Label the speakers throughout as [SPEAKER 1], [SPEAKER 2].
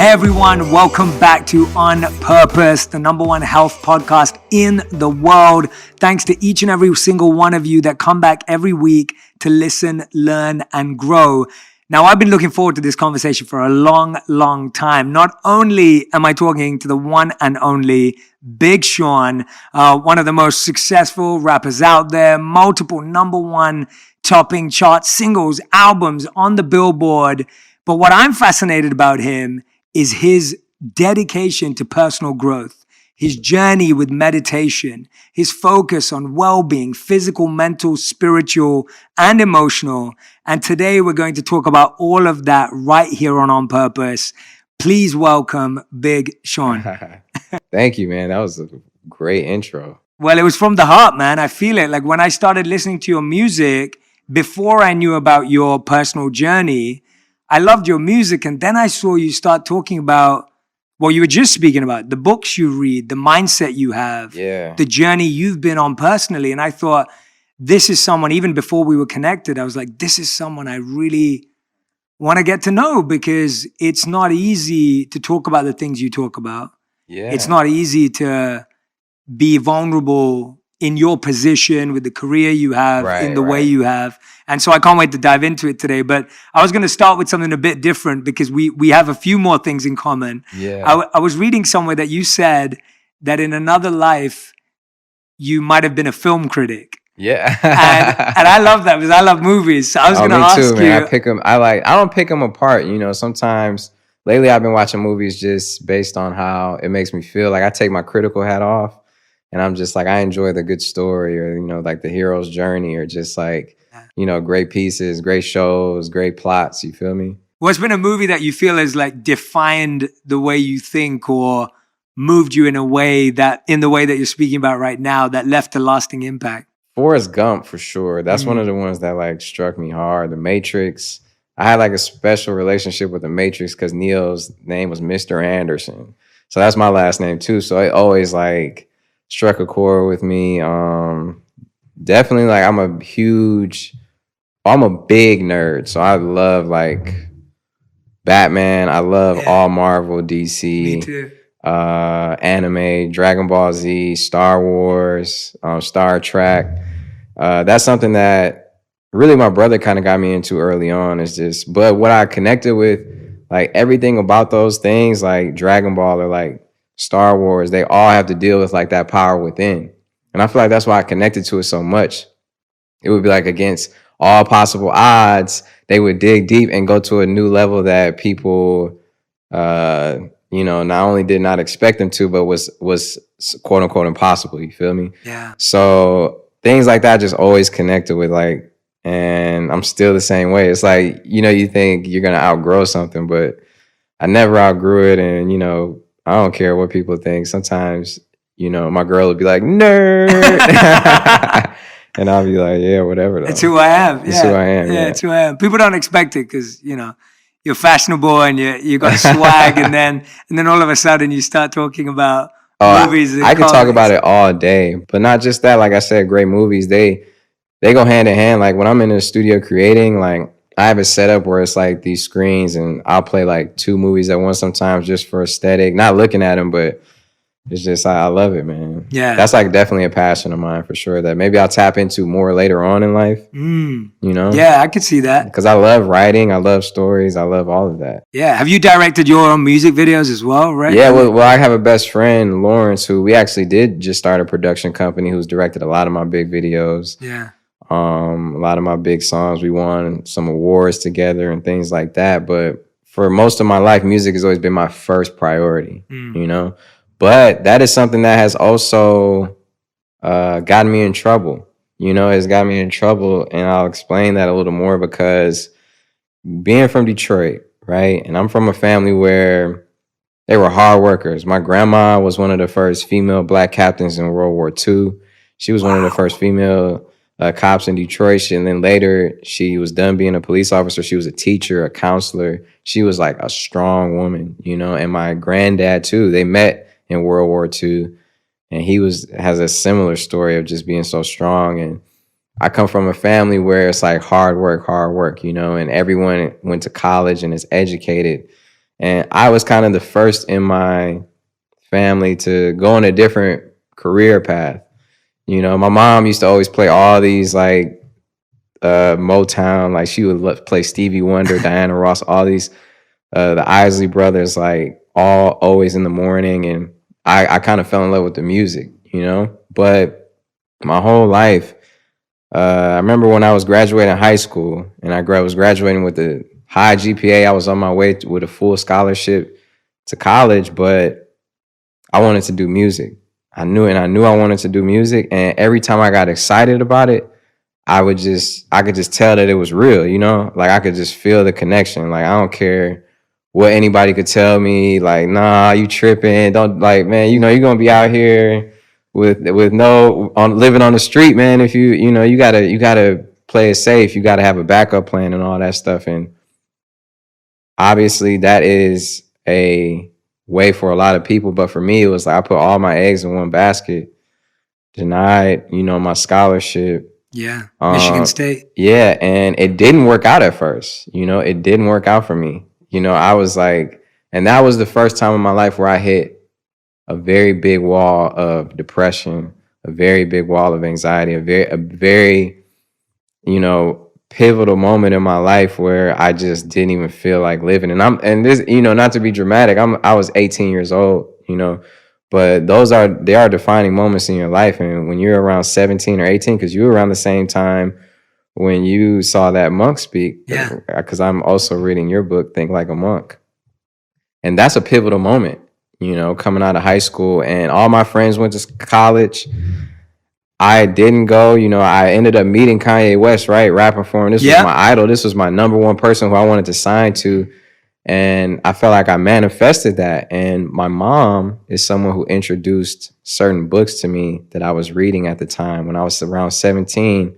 [SPEAKER 1] Hey everyone, welcome back to On Purpose, the #1 health podcast in the world. Thanks to each and every single one of you that come back every week to listen, learn, and grow. Now, I've been looking forward to this conversation for a long time. Not only am I talking to the one and only Big Sean, one of the most successful rappers out there, multiple #1 topping chart singles, albums on the Billboard. But what I'm fascinated about him is his dedication to personal growth, his journey with meditation, his focus on well-being, physical, mental, spiritual, and emotional. And today we're going to talk about all of that right here on Purpose. Please welcome Big Sean.
[SPEAKER 2] Thank you, man. That was a great intro.
[SPEAKER 1] Well, it was from the heart, man. I feel it. Like when I started listening to your music, before I knew about your personal journey, I loved your music, and then I saw you start talking about, well, you were just speaking about the books you read, the mindset you have, the journey you've been on personally. And I thought, this is someone, even before we were connected, I was like, this is someone I really want to get to know, because it's not easy to talk about the things you talk about.
[SPEAKER 2] Yeah.
[SPEAKER 1] It's not easy to be vulnerable in your position with the career you have, in the way you have. And so I can't wait to dive into it today. But I was going to start with something a bit different, because we have a few more things in common.
[SPEAKER 2] Yeah.
[SPEAKER 1] I was reading somewhere that you said that in another life, you might have been a film critic.
[SPEAKER 2] Yeah.
[SPEAKER 1] and I love that, because I love movies. So I was going to ask
[SPEAKER 2] too,
[SPEAKER 1] you.
[SPEAKER 2] Man. I don't pick them apart. You know, sometimes lately I've been watching movies just based on how it makes me feel. Like I take my critical hat off, and I'm just like, I enjoy the good story, or, you know, like the hero's journey, or just like, you know, great pieces, great shows, great plots. You feel me?
[SPEAKER 1] What's been a movie that you feel has like defined the way you think, or moved you in the way that you're speaking about right now, that left a lasting impact?
[SPEAKER 2] Forrest Gump, for sure. That's one of the ones that like struck me hard. The Matrix. I had like a special relationship with the Matrix because Neo's name was Mr. Anderson. So that's my last name too. So it always like struck a chord with me. Definitely, like I'm a big nerd. So I love like Batman. I love all Marvel, DC.
[SPEAKER 1] Me too.
[SPEAKER 2] Anime, Dragon Ball Z, Star Wars, Star Trek. That's something that really my brother kind of got me into early on. But what I connected with, like everything about those things, like Dragon Ball or like Star Wars, they all have to deal with like that power within. And I feel like that's why I connected to it so much. It would be like against all possible odds, they would dig deep and go to a new level that people, you know, not only did not expect them to, but was quote unquote impossible. You feel me?
[SPEAKER 1] Yeah.
[SPEAKER 2] So things like that just always connected with like, and I'm still the same way. It's like, you know, you think you're going to outgrow something, but I never outgrew it. And, you know, I don't care what people think. Sometimes, you know, my girl would be like, nerd. And I'll be like, yeah, whatever. Though.
[SPEAKER 1] It's who I am.
[SPEAKER 2] It's who I am.
[SPEAKER 1] Yeah, it's who I am. People don't expect it because, you know, you're fashionable and you got swag, and then all of a sudden you start talking about movies.
[SPEAKER 2] I can talk about it all day, but not just that. Like I said, great movies, they go hand in hand. Like when I'm in the studio creating, like I have it set up where it's like these screens, and I'll play like 2 movies at once sometimes just for aesthetic, not looking at them, but it's just, I love it, man.
[SPEAKER 1] Yeah.
[SPEAKER 2] That's like definitely a passion of mine for sure that maybe I'll tap into more later on in life, you know?
[SPEAKER 1] Yeah, I could see that.
[SPEAKER 2] Because I love writing. I love stories. I love all of that.
[SPEAKER 1] Yeah. Have you directed your own music videos as well, right?
[SPEAKER 2] Yeah, well, I have a best friend, Lawrence, who we actually did just start a production company, who's directed a lot of my big videos.
[SPEAKER 1] Yeah.
[SPEAKER 2] A lot of my big songs. We won some awards together and things like that. But for most of my life, music has always been my first priority, you know? But that is something that has also gotten me in trouble. You know, it's got me in trouble. And I'll explain that a little more, because being from Detroit, right? And I'm from a family where they were hard workers. My grandma was one of the first female Black captains in World War II. She was one of the first female cops in Detroit. And then later, she was done being a police officer. She was a teacher, a counselor. She was like a strong woman, you know? And my granddad, too, they met in World War II. And he has a similar story of just being so strong. And I come from a family where it's like hard work, you know, and everyone went to college and is educated. And I was kind of the first in my family to go on a different career path. You know, my mom used to always play all these like Motown, like she would play Stevie Wonder, Diana Ross, all these the Isley Brothers, like all always in the morning. And I kind of fell in love with the music, you know. But my whole life, I remember when I was graduating high school and was graduating with a high GPA. I was on my way with a full scholarship to college, but I wanted to do music. I knew I wanted to do music. And every time I got excited about it, I could just tell that it was real, you know? Like I could just feel the connection. Like I don't care what anybody could tell me, like, nah, you tripping. Don't, like, man, you know, you're gonna be out here with living on the street, man. If you know, you gotta play it safe. You gotta have a backup plan and all that stuff. And obviously that is a way for a lot of people, but for me, it was like I put all my eggs in one basket, denied, you know, my scholarship.
[SPEAKER 1] Yeah, Michigan State.
[SPEAKER 2] Yeah, and it didn't work out at first. You know, it didn't work out for me. You know, I was like, and that was the first time in my life where I hit a very big wall of depression, a very big wall of anxiety, a very, you know, pivotal moment in my life where I just didn't even feel like living. And this, you know, not to be dramatic, I was 18 years old, you know, but they are defining moments in your life. And when you're around 17 or 18, because you were around the same time when you saw that monk speak,
[SPEAKER 1] yeah,
[SPEAKER 2] because I'm also reading your book, Think Like a Monk. And that's a pivotal moment, you know, coming out of high school, and all my friends went to college. I didn't go, you know, I ended up meeting Kanye West, right? Rapping for him. This was my idol. This was my number one person who I wanted to sign to. And I felt like I manifested that. And my mom is someone who introduced certain books to me that I was reading at the time. When I was around 17,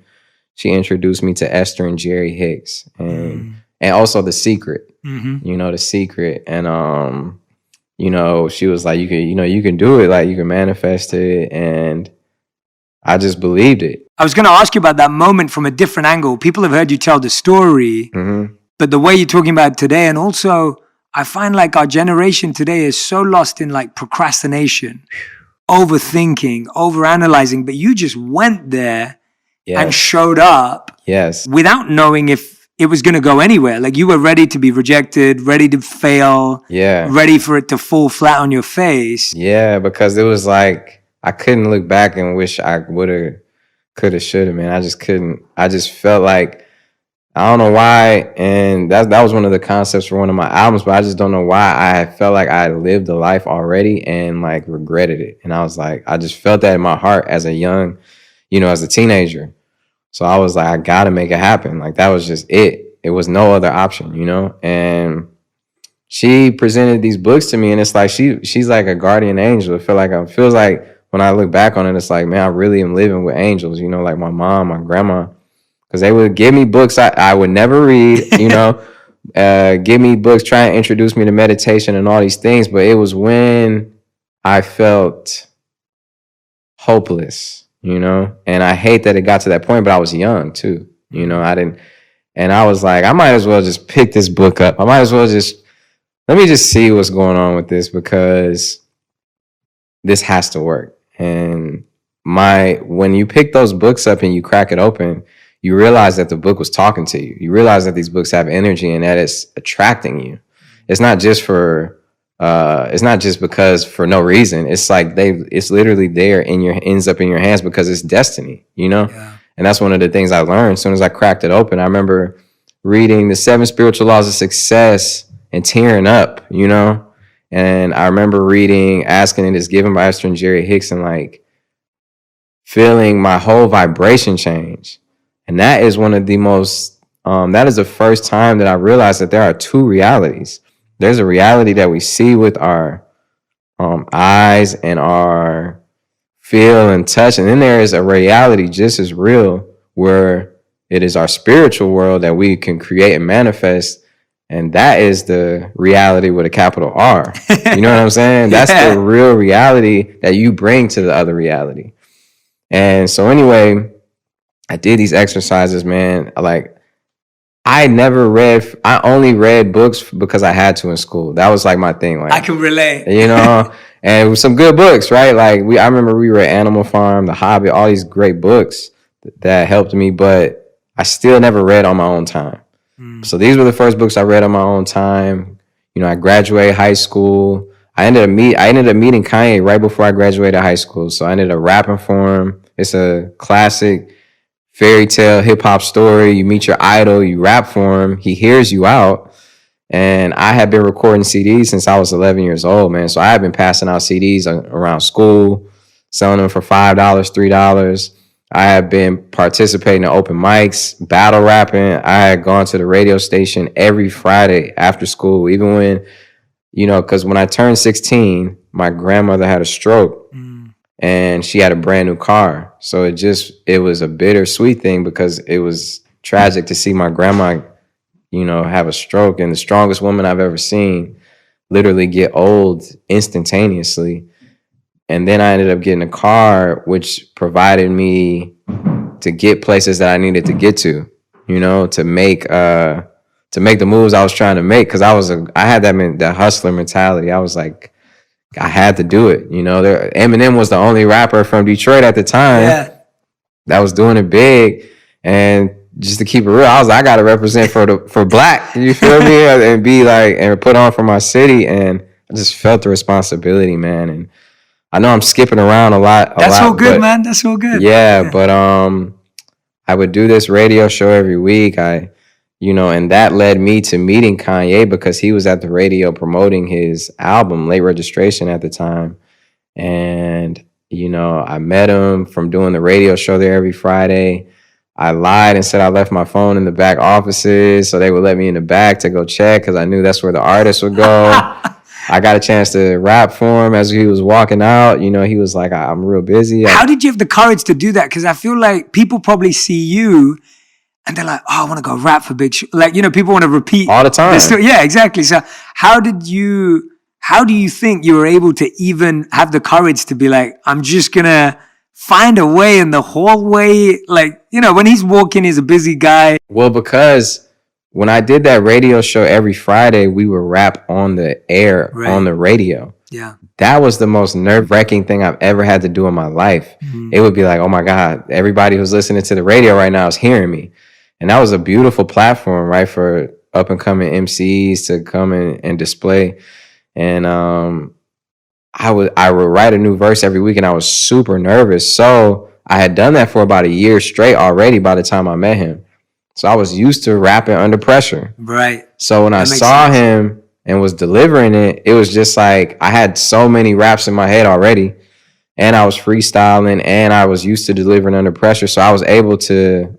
[SPEAKER 2] she introduced me to Esther and Jerry Hicks and also The Secret, you know, The Secret. And, you know, she was like, you can do it. Like you can manifest it. And I just believed it.
[SPEAKER 1] I was going to ask you about that moment from a different angle. People have heard you tell the story, but the way you're talking about it today, and also I find like our generation today is so lost in like procrastination, overthinking, overanalyzing, but you just went there and showed up without knowing if it was going to go anywhere. Like you were ready to be rejected, ready to fail, ready for it to fall flat on your face.
[SPEAKER 2] Yeah, because it was like, I couldn't look back and wish I woulda, coulda, shoulda, man. I just couldn't. I just felt like, I don't know why, and that was one of the concepts for one of my albums, but I just don't know why I felt like I lived a life already and like regretted it. And I was like, I just felt that in my heart as a young, you know, as a teenager. So I was like, I gotta make it happen. Like that was just it. It was no other option, you know? And she presented these books to me, and it's like she's like a guardian angel. It feels like when I look back on it, it's like, man, I really am living with angels, you know, like my mom, my grandma, because they would give me books I would never read, you know, give me books, try and introduce me to meditation and all these things. But it was when I felt hopeless, you know, and I hate that it got to that point, but I was young too, you know, and I was like, I might as well just pick this book up. I might as well let me just see what's going on with this, because this has to work. And when you pick those books up and you crack it open, you realize that the book was talking to you. You realize that these books have energy and that it's attracting you. It's not just because for no reason. It's like it's literally there ends up in your hands because it's destiny, you know? Yeah. And that's one of the things I learned as soon as I cracked it open. I remember reading the 7 Spiritual Laws of Success and tearing up, you know? And I remember reading Asking It Is Given by Esther and Jerry Hicks and like feeling my whole vibration change. And that is one of the most, that is the first time that I realized that there are two realities. There's a reality that we see with our eyes and our feel and touch. And then there is a reality just as real where it is our spiritual world that we can create and manifest. And that is the reality with a capital R. You know what I'm saying? That's the real reality that you bring to the other reality. And so anyway, I did these exercises, man. Like I only read books because I had to in school. That was like my thing. Like
[SPEAKER 1] I can relate.
[SPEAKER 2] And it was some good books, right? Like I remember we read Animal Farm, The Hobbit, all these great books that helped me, but I still never read on my own time. So these were the first books I read on my own time. I graduated high school. I ended up meeting Kanye right before I graduated high school. So I ended up rapping for him. It's a classic fairy tale hip hop story. You meet your idol, you rap for him, he hears you out. And I had been recording CDs since I was 11 years old, man. So I had been passing out CDs around school, selling them for $5, $3. I had been participating in open mics, battle rapping. I had gone to the radio station every Friday after school, even when, because when I turned 16, my grandmother had a stroke and she had a brand new car. So it was a bittersweet thing because it was tragic to see my grandma have a stroke, and the strongest woman I've ever seen literally get old instantaneously. And then I ended up getting a car, which provided me to get places that I needed to get to, to make the moves I was trying to make. Cause I had that hustler mentality. I was like, I had to do it. Eminem was the only rapper from Detroit at the time that was doing it big. And just to keep it real, I was like, I gotta represent for Black, you feel me? And be like, and put on for my city. And I just felt the responsibility, man. And I know I'm skipping around a lot.
[SPEAKER 1] That's all good, man. That's all good.
[SPEAKER 2] Yeah, but I would do this radio show every week. And that led me to meeting Kanye because he was at the radio promoting his album, Late Registration, at the time. And, I met him from doing the radio show there every Friday. I lied and said I left my phone in the back offices so they would let me in the back to go check because I knew that's where the artists would go. I got a chance to rap for him as he was walking out. He was like, I'm real busy.
[SPEAKER 1] How did you have the courage to do that? Because I feel like people probably see you and they're like, oh, I want to go rap for Big Sh-. Like, people want to repeat.
[SPEAKER 2] All the time.
[SPEAKER 1] Yeah, exactly. So how do you think you were able to even have the courage to be like, I'm just going to find a way in the hallway? Like, when he's walking, he's a busy guy.
[SPEAKER 2] Well, because when I did that radio show every Friday, we would rap on the air, on the radio.
[SPEAKER 1] Yeah.
[SPEAKER 2] That was the most nerve-wracking thing I've ever had to do in my life. It would be like, oh my God, everybody who's listening to the radio right now is hearing me. And that was a beautiful platform, right, for up-and-coming MCs to come in and display. And I would write a new verse every week, and I was super nervous. So I had done that for about a year straight already by the time I met him. So I was used to rapping under pressure.
[SPEAKER 1] Right.
[SPEAKER 2] So when I saw him and was delivering it, it was just like I had so many raps in my head already, and I was freestyling, and I was used to delivering under pressure. So I was able to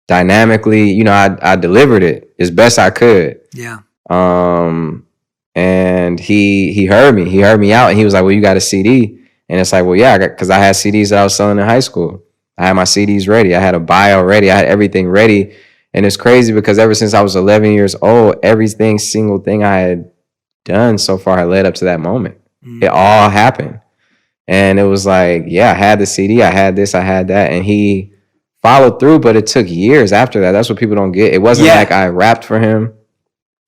[SPEAKER 2] dynamically, I delivered it as best I could.
[SPEAKER 1] Yeah.
[SPEAKER 2] And he heard me. He heard me out, and he was like, well, you got a CD? And it's like, well, yeah, because I had CDs that I was selling in high school. I had my CDs ready. I had a bio ready. I had everything ready. And it's crazy because ever since I was 11 years old, single thing I had done so far had led up to that moment. It all happened. And it was like, yeah, I had the CD. I had this. I had that. And he followed through, but it took years after that. That's what people don't get. It wasn't like I rapped for him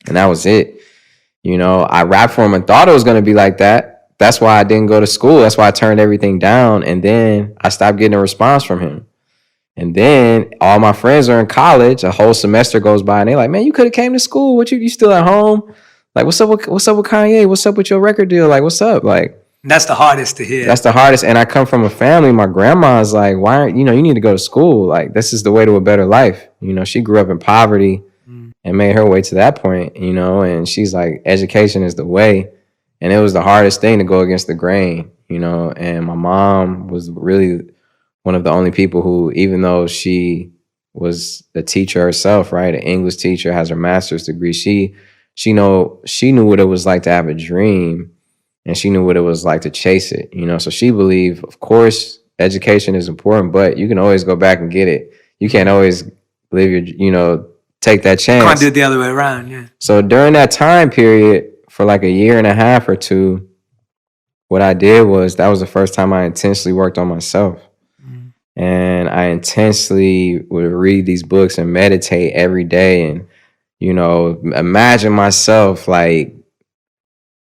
[SPEAKER 2] and that was it. I rapped for him and thought it was going to be like that. That's why I didn't go to school. That's why I turned everything down. And then I stopped getting a response from him. And then all my friends are in college. A whole semester goes by and they're like, man, you could have came to school. What you still at home? Like, what's up with Kanye? What's up with your record deal? Like, what's up? Like,
[SPEAKER 1] that's the hardest to hear.
[SPEAKER 2] That's the hardest. And I come from a family. My grandma's like, why aren't, you need to go to school. Like, this is the way to a better life. She grew up in poverty and made her way to that point, and she's like, education is the way. And it was the hardest thing to go against the grain, and my mom was really one of the only people who, even though she was a teacher herself, right, an English teacher, has her master's degree, she knew what it was like to have a dream, and she knew what it was like to chase it, so she believed, of course, education is important, but you can always go back and get it. You can't always live your, take that chance.
[SPEAKER 1] Can't do it the other way around, yeah.
[SPEAKER 2] So during that time period, for like a year and a half or two, what I did was, that was the first time I intentionally worked on myself. And I intensely would read these books and meditate every day and, imagine myself like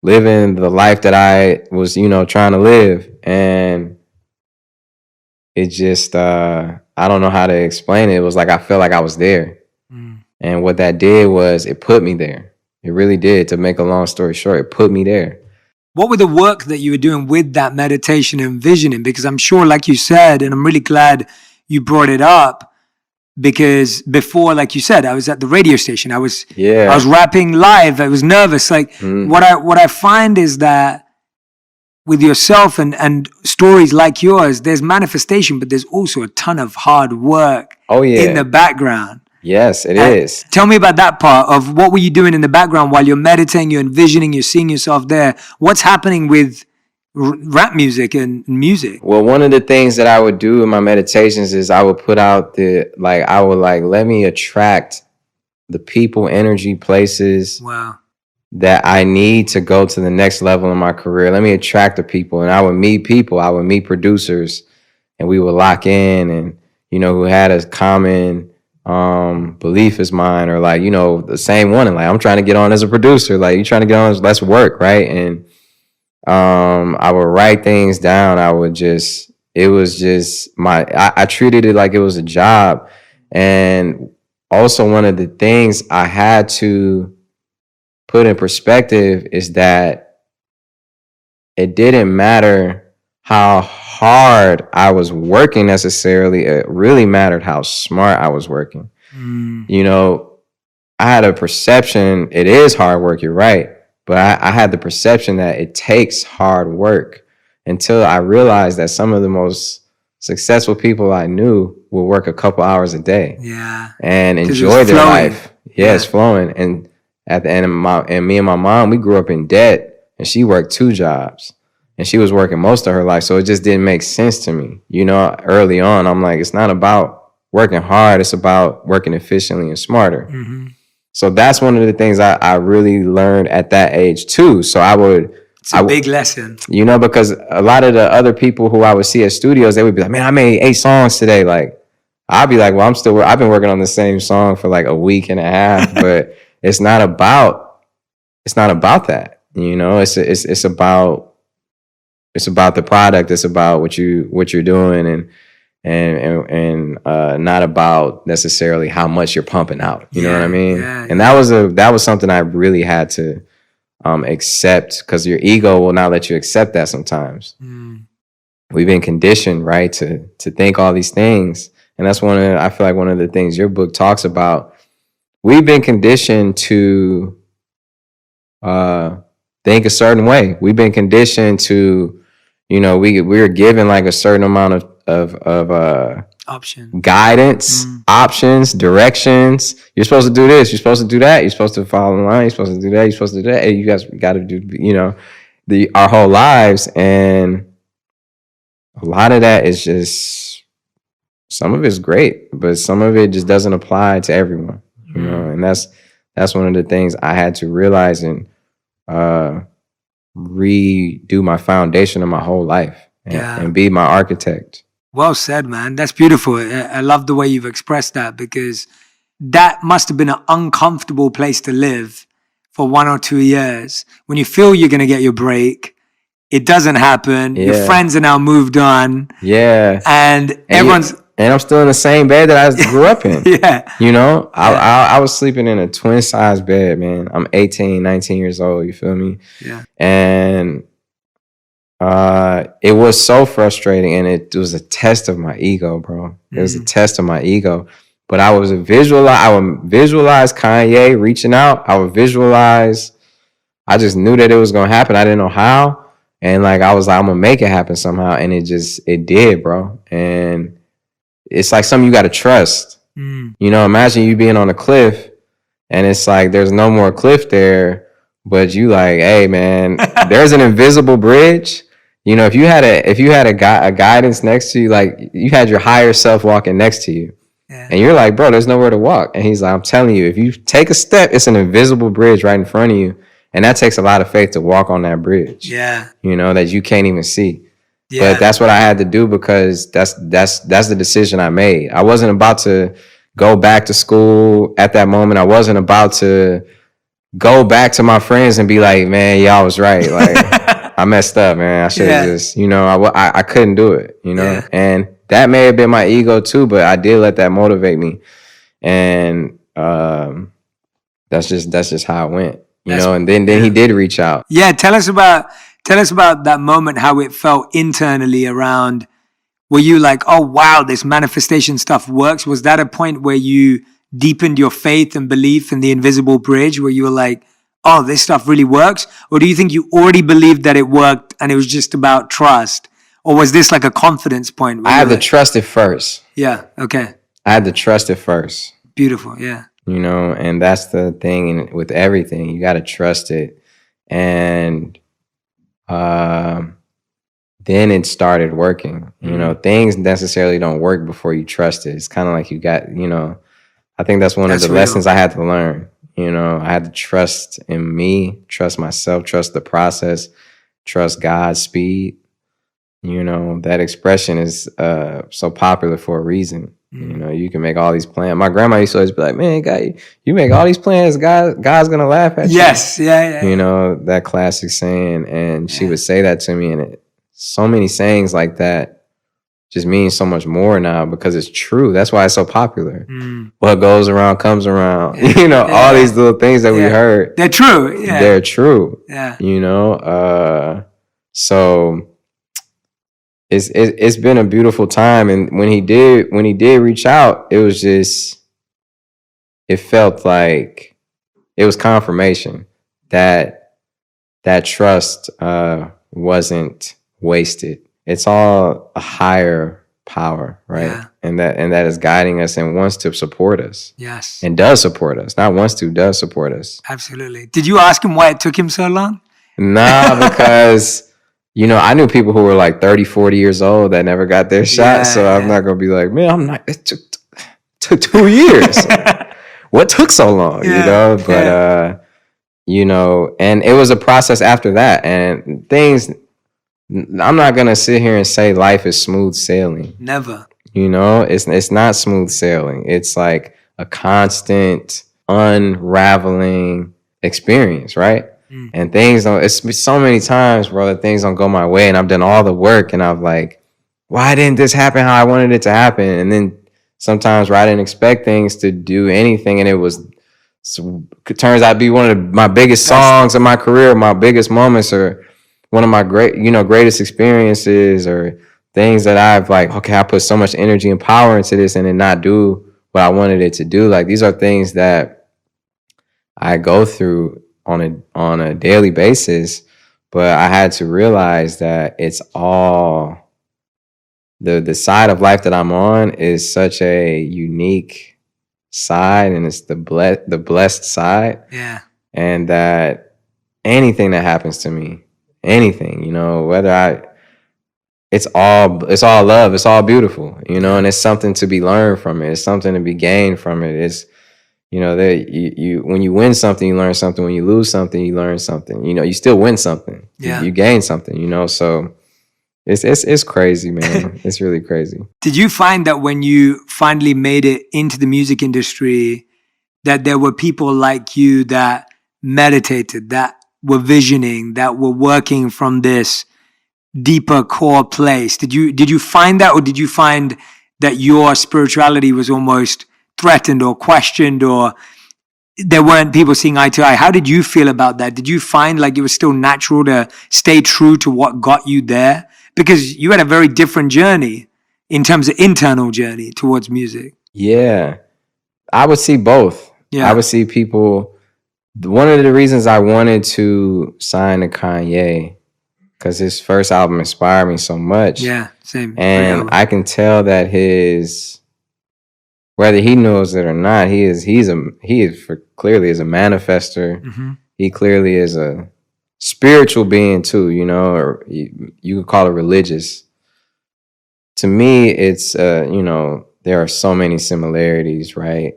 [SPEAKER 2] living the life that I was, trying to live. And it just, I don't know how to explain it. It was like I felt like I was there. And what that did was it put me there. It really did. To make a long story short, it put me there.
[SPEAKER 1] What were the work that you were doing with that meditation and visioning? Because I'm sure, like you said, and I'm really glad you brought it up, because before, like you said, I was at the radio station. I was rapping live. I was nervous. Like what I find is that with yourself and stories like yours, there's manifestation, but there's also a ton of hard work in the background.
[SPEAKER 2] Yes, it is.
[SPEAKER 1] Tell me about that part of what were you doing in the background while you're meditating, you're envisioning, you're seeing yourself there. What's happening with rap music and music?
[SPEAKER 2] Well, one of the things that I would do in my meditations is I would put out let me attract the people, energy, places that I need to go to the next level in my career. Let me attract the people. And I would meet people. I would meet producers, and we would lock in and, who had a common belief as mine, or the same one. And I'm trying to get on as a producer. Like, you trying to get on, let's work. Right. And I would write things down. I treated it like it was a job. And also one of the things I had to put in perspective is that it didn't matter how hard I was working necessarily. It really mattered how smart I was working. I had a perception, it is hard work, you're right. But I had the perception that it takes hard work, until I realized that some of the most successful people I knew would work a couple hours a day and enjoy their life. It's flowing. And at the end of me and my mom, we grew up in debt, and she worked 2 jobs. And she was working most of her life. So it just didn't make sense to me. Early on, I'm like, it's not about working hard. It's about working efficiently and smarter. So that's one of the things I really learned at that age too. So it's a
[SPEAKER 1] big lesson.
[SPEAKER 2] Because a lot of the other people who I would see at studios, they would be like, man, I made 8 songs today. Like, I'd be like, well, I've been working on the same song for like a week and a half, but it's not about that. It's about the product. It's about what you're doing, and not about necessarily how much you're pumping out. You know what I mean? And that was something I really had to accept, because your ego will not let you accept that sometimes. We've been conditioned, right, to think all these things, and that's I feel like one of the things your book talks about. We've been conditioned to think a certain way. We've been conditioned to, we're given like a certain amount of guidance, options, directions. You're supposed to do this. You're supposed to do that. You're supposed to follow the line. You're supposed to do that. You're supposed to do that. Hey, you guys got to do, our whole lives. And a lot of that is just, some of it's great, but some of it just doesn't apply to everyone, and that's one of the things I had to realize and redo my foundation of my whole life and be my architect.
[SPEAKER 1] Well said, man. That's beautiful. I love the way you've expressed that, because that must have been an uncomfortable place to live for 1 or 2 years. When you feel you're going to get your break, it doesn't happen. Your friends are now moved on. And everyone's...
[SPEAKER 2] And I'm still in the same bed that I grew up in. I was sleeping in a twin-size bed, man. I'm 18, 19 years old, you feel me? And it was so frustrating, and it was a test of my ego, bro. It was a test of my ego. But I would visualize Kanye reaching out. I just knew that it was going to happen. I didn't know how. And I was like, I'm going to make it happen somehow. And it did, bro. And it's like something you got to trust. Imagine you being on a cliff, and it's like there's no more cliff there, but you like, hey man, there's an invisible bridge. If you had a guidance next to you, like you had your higher self walking next to you, and you're like, bro, there's nowhere to walk. And he's like, I'm telling you, if you take a step, it's an invisible bridge right in front of you, and that takes a lot of faith to walk on that bridge. That you can't even see. But that's what I had to do because that's the decision I made. I wasn't about to go back to school at that moment. I wasn't about to go back to my friends and be like, man, y'all was right. Like, I messed up, man. I should have just, I couldn't do it, and that may have been my ego too, but I did let that motivate me. And that's just how it went, and then he did reach out.
[SPEAKER 1] Yeah. Tell us about that moment, how it felt internally around, were you like, oh, wow, this manifestation stuff works? Was that a point where you deepened your faith and belief in the invisible bridge, where you were like, oh, this stuff really works? Or do you think you already believed that it worked and it was just about trust? Or was this like a confidence point?
[SPEAKER 2] I had to trust it first.
[SPEAKER 1] Yeah. Okay.
[SPEAKER 2] I had to trust it first.
[SPEAKER 1] Beautiful. Yeah.
[SPEAKER 2] And that's the thing with everything. You got to trust it. And then it started working. Things necessarily don't work before you trust it. It's kind of like you got, I think that's one of the lessons I had to learn. I had to trust in me, trust myself, trust the process, trust God's speed. That expression is so popular for a reason. You can make all these plans. My grandma used to always be like, man, God, you make all these plans, God's going to laugh at you.
[SPEAKER 1] Yes. Yeah.
[SPEAKER 2] That classic saying. And she would say that to me. And so many sayings like that just means so much more now because it's true. That's why it's so popular. What goes around comes around. All these little things that we heard.
[SPEAKER 1] They're true. Yeah.
[SPEAKER 2] They're true.
[SPEAKER 1] Yeah.
[SPEAKER 2] So it's been a beautiful time. And when he did reach out, it was just, it felt like it was confirmation that trust wasn't wasted. It's all a higher power, right?
[SPEAKER 1] Yeah.
[SPEAKER 2] And that is guiding us and wants to support us.
[SPEAKER 1] Yes.
[SPEAKER 2] And does support us. Not wants to, does support us.
[SPEAKER 1] Absolutely. Did you ask him why it took him so long?
[SPEAKER 2] Nah, because I knew people who were like 30, 40 years old that never got their shot. So I'm not going to be like, man, it took 2 years. What took so long, But, and it was a process after that. And things, I'm not going to sit here and say life is smooth sailing.
[SPEAKER 1] Never.
[SPEAKER 2] It's not smooth sailing. It's like a constant unraveling experience, right? And things don't, it's so many times, bro, that things don't go my way. And I've done all the work and I'm like, why didn't this happen how I wanted it to happen? And then sometimes where I didn't expect things to do anything. And it turns out to be one of my biggest songs of my career, my biggest moments, or one of my greatest experiences, or things that I've like, okay, I put so much energy and power into this and then not do what I wanted it to do. Like, these are things that I go through on a daily basis, but I had to realize that it's all the side of life that I'm on is such a unique side, and it's the blessed side.
[SPEAKER 1] Yeah.
[SPEAKER 2] And that anything that happens to me, anything, whether it's all love, it's all beautiful, and it's something to be learned from it. It's something to be gained from it. It's, when you win something, you learn something. When you lose something, you learn something. You still win something.
[SPEAKER 1] Yeah.
[SPEAKER 2] You gain something. So it's crazy, man. It's really crazy.
[SPEAKER 1] Did you find that when you finally made it into the music industry, that there were people like you that meditated, that were visioning, that were working from this deeper core place? Did you find that, or did you find that your spirituality was almost threatened or questioned, or there weren't people seeing eye to eye? How did you feel about that? Did you find like it was still natural to stay true to what got you there? Because you had a very different journey in terms of internal journey towards music.
[SPEAKER 2] Yeah, I would see both.
[SPEAKER 1] Yeah.
[SPEAKER 2] I would see people. One of the reasons I wanted to sign to Kanye, because his first album inspired me so much.
[SPEAKER 1] Yeah, same.
[SPEAKER 2] And I can tell that whether he knows it or not, he clearly is a manifester.
[SPEAKER 1] Mm-hmm.
[SPEAKER 2] He clearly is a spiritual being too, or you could call it religious. To me, it's there are so many similarities, right?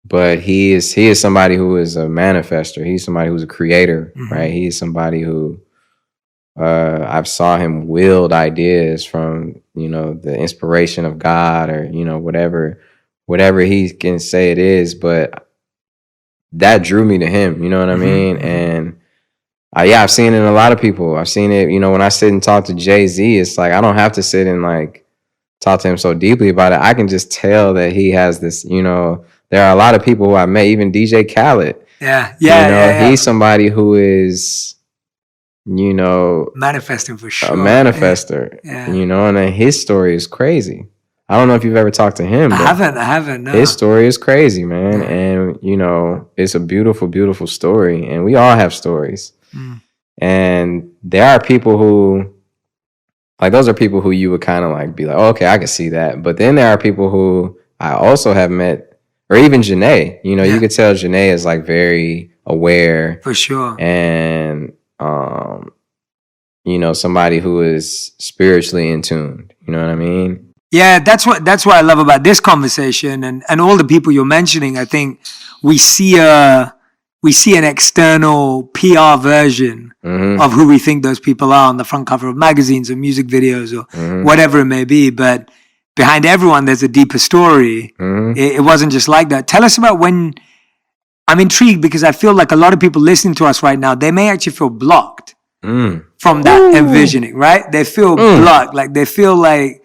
[SPEAKER 2] But he is somebody who is a manifester. He's somebody who's a creator,
[SPEAKER 1] mm-hmm.
[SPEAKER 2] right? He is somebody who I've saw him wield ideas from, the inspiration of God, or, whatever he can say it is. But that drew me to him, you know what I mean? And I've seen it in a lot of people. I've seen it, when I sit and talk to Jay-Z, it's like, I don't have to sit and like talk to him so deeply about it. I can just tell that he has this, there are a lot of people who I met, even DJ Khaled.
[SPEAKER 1] Yeah.
[SPEAKER 2] He's somebody who is,
[SPEAKER 1] manifesting for sure.
[SPEAKER 2] A manifester, and then his story is crazy. I don't know if you've ever talked to him.
[SPEAKER 1] I haven't. No.
[SPEAKER 2] His story is crazy, man. And, it's a beautiful, beautiful story. And we all have stories. And there are people who, like, those are people who you would kind of like be like, oh, okay, I can see that. But then there are people who I also have met, or even Janae, you could tell Janae is like very aware.
[SPEAKER 1] For sure.
[SPEAKER 2] And, somebody who is spiritually in tune. You know what I mean?
[SPEAKER 1] Yeah, that's what I love about this conversation and all the people you're mentioning. I think we see an external PR version of who we think those people are on the front cover of magazines or music videos or whatever it may be. But behind everyone, there's a deeper story. It wasn't just like that. Tell us about when. I'm intrigued because I feel like a lot of people listening to us right now, they may actually feel blocked from that envisioning, right? They feel blocked. Like they feel like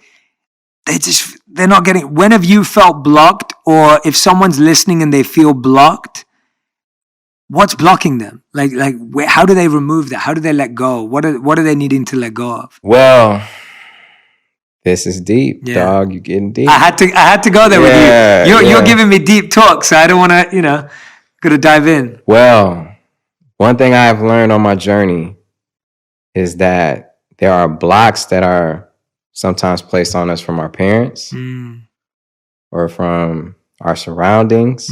[SPEAKER 1] they're not getting. When have you felt blocked? Or if someone's listening and they feel blocked, what's blocking them? Like how do they remove that? How do they let go? What are they needing to let go of?
[SPEAKER 2] Well, this is deep, dog. You're getting deep.
[SPEAKER 1] I had to go there with you. You're giving me deep talk, so I don't want to, gotta dive in.
[SPEAKER 2] Well, one thing I've learned on my journey is that there are blocks that are sometimes placed on us from our parents or from our surroundings.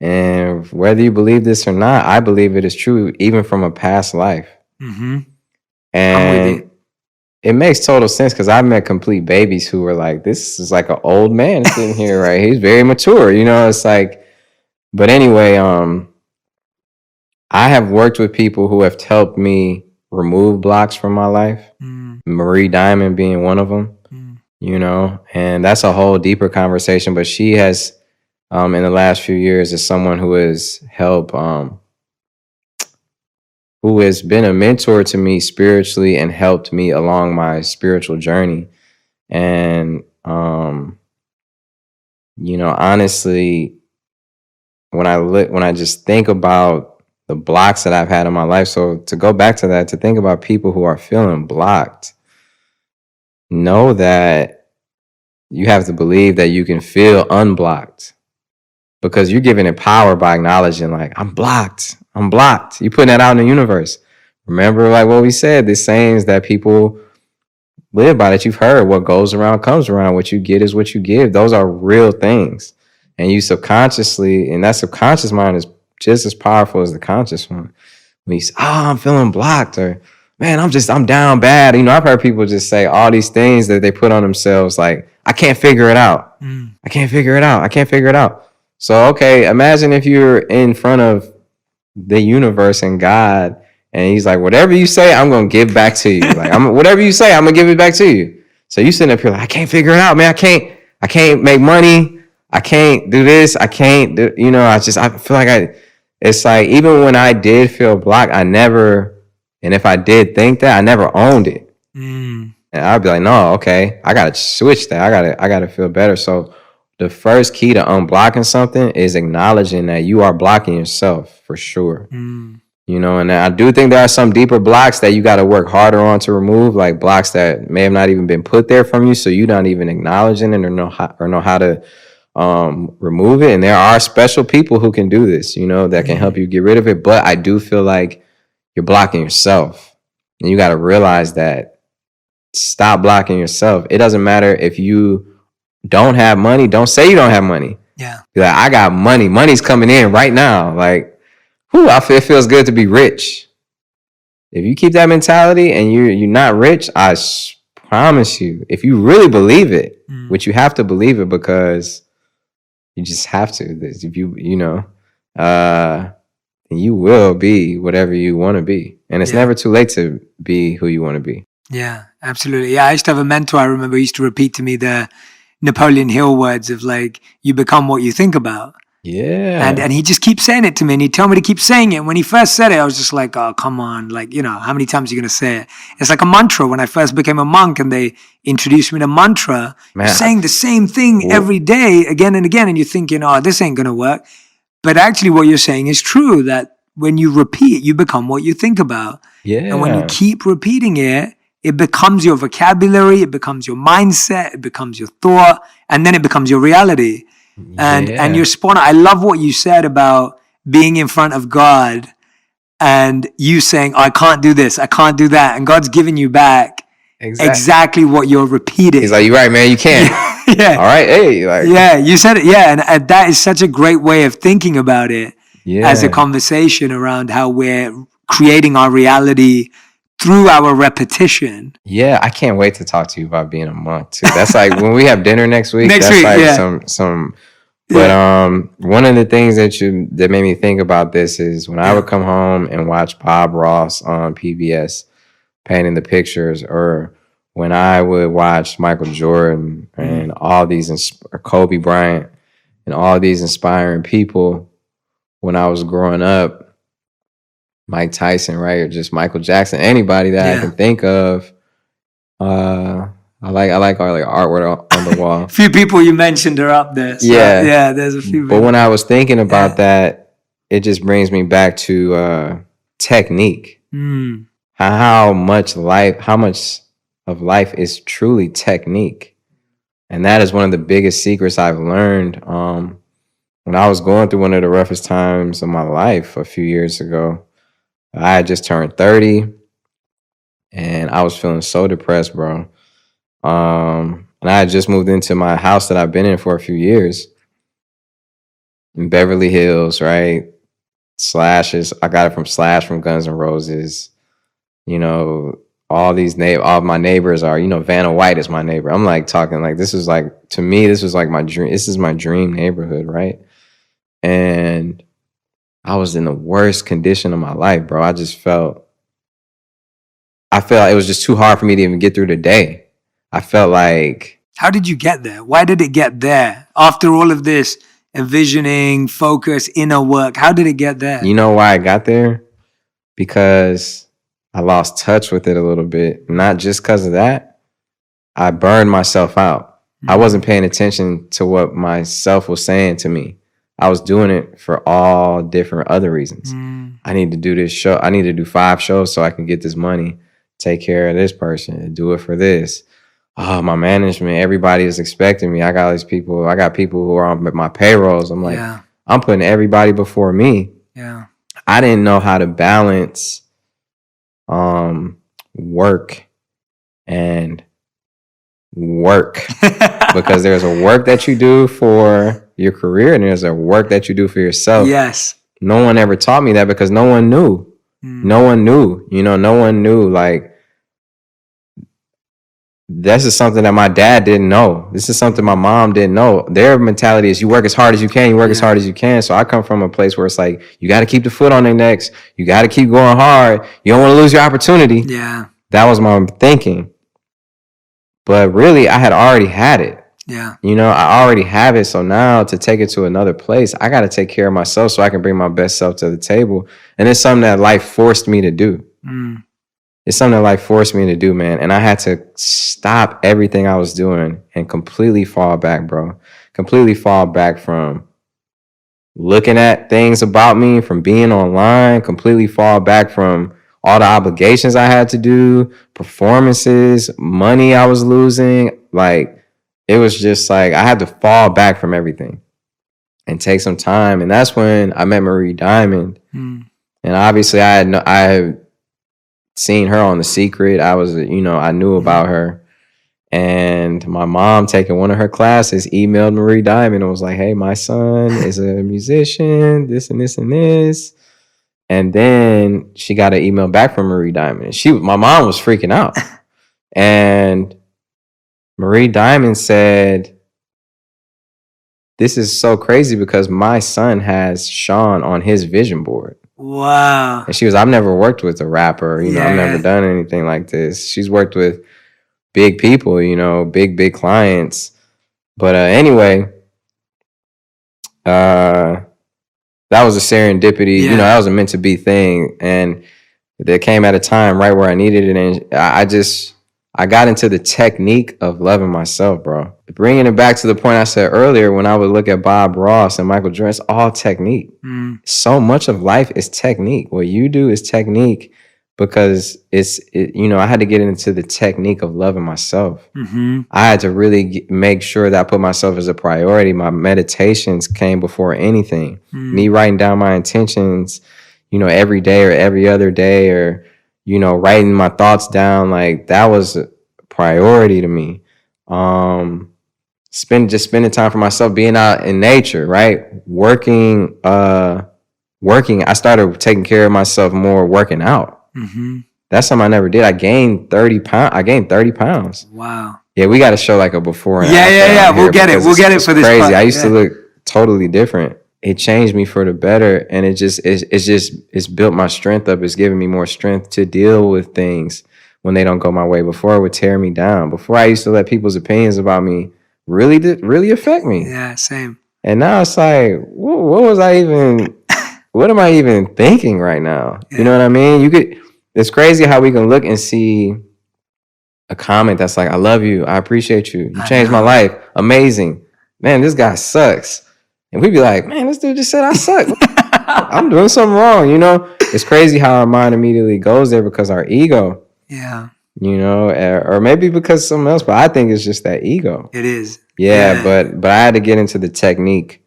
[SPEAKER 2] And whether you believe this or not, I believe it is true, even from a past life. And it makes total sense because I've met complete babies who were like, this is like an old man sitting here, right? He's very mature, it's like, but anyway, I have worked with people who have helped me remove blocks from my life. Marie Diamond being one of them, and that's a whole deeper conversation. But she has, in the last few years, is someone who has helped, who has been a mentor to me spiritually and helped me along my spiritual journey. And, honestly, when I just think about the blocks that I've had in my life. So to go back to that, to think about people who are feeling blocked, know that you have to believe that you can feel unblocked, because you're giving it power by acknowledging like, I'm blocked. You're putting that out in the universe. Remember, like what we said, the sayings that people live by that you've heard, what goes around comes around, what you get is what you give. Those are real things. And you subconsciously, and that subconscious mind is just as powerful as the conscious one. When you say, oh, I'm feeling blocked, or man, I'm down bad. I've heard people just say all these things that they put on themselves, like, I can't figure it out. I can't figure it out. So, okay, imagine if you're in front of the universe and God, and he's like, whatever you say, I'm going to give back to you. Like, whatever you say, I'm going to give it back to you. So you sitting up here like, I can't figure it out, man. I can't make money. I can't do this. I can't do, I feel like it's like, even when I did feel blocked, and if I did think that, I never owned it. And I'd be like, no, okay, I got to switch that. I got to feel better. So the first key to unblocking something is acknowledging that you are blocking yourself for sure. And I do think there are some deeper blocks that you got to work harder on to remove, like blocks that may have not even been put there from you. So you're not even acknowledging it or know how to remove it. And there are special people who can do this, that can help you get rid of it. But I do feel like you're blocking yourself, and you got to realize that. Stop blocking yourself. It doesn't matter if you don't have money. Don't say you don't have money.
[SPEAKER 1] Yeah.
[SPEAKER 2] Be like, I got money. Money's coming in right now. Like, it feels good to be rich. If you keep that mentality and you're not rich, I promise you, if you really believe it, which you have to believe it because you just have to. If then and you will be whatever you want to be. And it's never too late to be who you want to be.
[SPEAKER 1] Yeah, absolutely. Yeah, I used to have a mentor, I remember, he used to repeat to me the Napoleon Hill words of like, you become what you think about.
[SPEAKER 2] Yeah.
[SPEAKER 1] And he just keeps saying it to me, and he told me to keep saying it. When he first said it, I was just like, oh, come on. Like, you know, how many times are you going to say it? It's like a mantra. When I first became a monk and they introduced me to mantra,
[SPEAKER 2] Man,
[SPEAKER 1] you're saying the same thing every day, again and again, and you're thinking, oh, this ain't going to work. But actually what you're saying is true, that when you repeat, you become what you think about.
[SPEAKER 2] Yeah.
[SPEAKER 1] And when you keep repeating it, it becomes your vocabulary, it becomes your mindset, it becomes your thought, and then it becomes your reality. And you're spot on. I love what you said about being in front of God and you saying, oh, I can't do this, I can't do that. And God's giving you back exactly what you're repeating.
[SPEAKER 2] He's like, you're right, man, you can't.
[SPEAKER 1] Yeah.
[SPEAKER 2] All right, hey. Like.
[SPEAKER 1] Yeah, you said it. Yeah, and that is such a great way of thinking about it as a conversation around how we're creating our reality through our repetition.
[SPEAKER 2] Yeah, I can't wait to talk to you about being a monk too. That's like when we have dinner next week. Some. But one of the things that made me think about this is when I would come home and watch Bob Ross on PBS painting the pictures, or when I would watch Michael Jordan and all these, or Kobe Bryant and all these inspiring people when I was growing up. Mike Tyson, right? Or just Michael Jackson, anybody that I can think of. I like our like artwork on the wall.
[SPEAKER 1] A few people you mentioned are up there. So yeah, there's a few.
[SPEAKER 2] But when I was thinking about that, it just brings me back to technique. How much of life is truly technique. And that is one of the biggest secrets I've learned. When I was going through one of the roughest times of my life a few years ago, I had just turned 30 and I was feeling so depressed, bro. And I had just moved into my house that I've been in for a few years in Beverly Hills, right? I got it from Slash from Guns N' Roses. You know, all of my neighbors are, you know, Vanna White is my neighbor. I'm like talking like, to me, this was like my dream. This is my dream neighborhood, right? And I was in the worst condition of my life, bro. I felt like it was just too hard for me to even get through the day. I felt like...
[SPEAKER 1] How did you get there? Why did it get there? After all of this envisioning, focus, inner work, how did it get there?
[SPEAKER 2] You know why I got there? Because I lost touch with it a little bit. Not just because of that. I burned myself out. I wasn't paying attention to what myself was saying to me. I was doing it for all different other reasons. I need to do this show. I need to do 5 shows so I can get this money, take care of this person, do it for this. Oh, my management, everybody is expecting me. I got these people. I got people who are on my payrolls. I'm like, I'm putting everybody before me.
[SPEAKER 1] Yeah.
[SPEAKER 2] I didn't know how to balance work and work because there's a work that you do for your career and there's a work that you do for yourself.
[SPEAKER 1] Yes.
[SPEAKER 2] No one ever taught me that because no one knew. No one knew. You know, no one knew. Like, this is something that my dad didn't know. This is something my mom didn't know. Their mentality is you work as hard as you can. You work as hard as you can. So I come from a place where it's like, you got to keep the foot on their necks. You got to keep going hard. You don't want to lose your opportunity.
[SPEAKER 1] Yeah.
[SPEAKER 2] That was my thinking. But really, I had already had it.
[SPEAKER 1] Yeah.
[SPEAKER 2] You know, I already have it. So now to take it to another place, I got to take care of myself so I can bring my best self to the table. And it's something that life forced me to do. It's something that life forced me to do, man. And I had to stop everything I was doing and completely fall back, bro. Completely fall back from looking at things about me, from being online, completely fall back from all the obligations I had to do, performances, money I was losing. Like, it was just like I had to fall back from everything and take some time. And that's when I met Marie Diamond. And obviously I had seen her on The Secret. I knew about her. And my mom, taking one of her classes, emailed Marie Diamond and was like, hey, my son is a musician, this and this and this. And then she got an email back from Marie Diamond. My mom was freaking out. And Marie Diamond said, this is so crazy because my son has Sean on his vision board.
[SPEAKER 1] Wow.
[SPEAKER 2] And she was, I've never worked with a rapper, you know, I've never done anything like this. She's worked with big people, you know, big clients. But anyway, that was a serendipity, you know, that was a meant to be thing. And that came at a time right where I needed it. And I got into the technique of loving myself, bro. Bringing it back to the point I said earlier, when I would look at Bob Ross and Michael Jordan, it's all technique. So much of life is technique. What you do is technique, because you know, I had to get into the technique of loving myself. I had to really make sure that I put myself as a priority. My meditations came before anything. Me writing down my intentions, you know, every day or every other day, or, you know, writing my thoughts down, like that was a priority to me. Spending time for myself, being out in nature, right? Working. I started taking care of myself more, working out. That's something I never did. I gained 30 pounds.
[SPEAKER 1] Wow.
[SPEAKER 2] Yeah, we got to show like a before and after.
[SPEAKER 1] Yeah. We'll get it for this.
[SPEAKER 2] Crazy. I used to look totally different. It changed me for the better, and it's built my strength up. It's given me more strength to deal with things when they don't go my way. Before, it would tear me down. Before, I used to let people's opinions about me really affect me.
[SPEAKER 1] Yeah, same.
[SPEAKER 2] And now it's like, what am I even thinking right now? Yeah. You know what I mean? It's crazy how we can look and see a comment that's like, I love you, I appreciate you, you changed my life, amazing. Man, this guy sucks. And we'd be like, man, this dude just said I suck. I'm doing something wrong, you know? It's crazy how our mind immediately goes there because our ego.
[SPEAKER 1] Yeah.
[SPEAKER 2] You know, or maybe because something else, but I think it's just that ego.
[SPEAKER 1] It is.
[SPEAKER 2] Yeah. But I had to get into the technique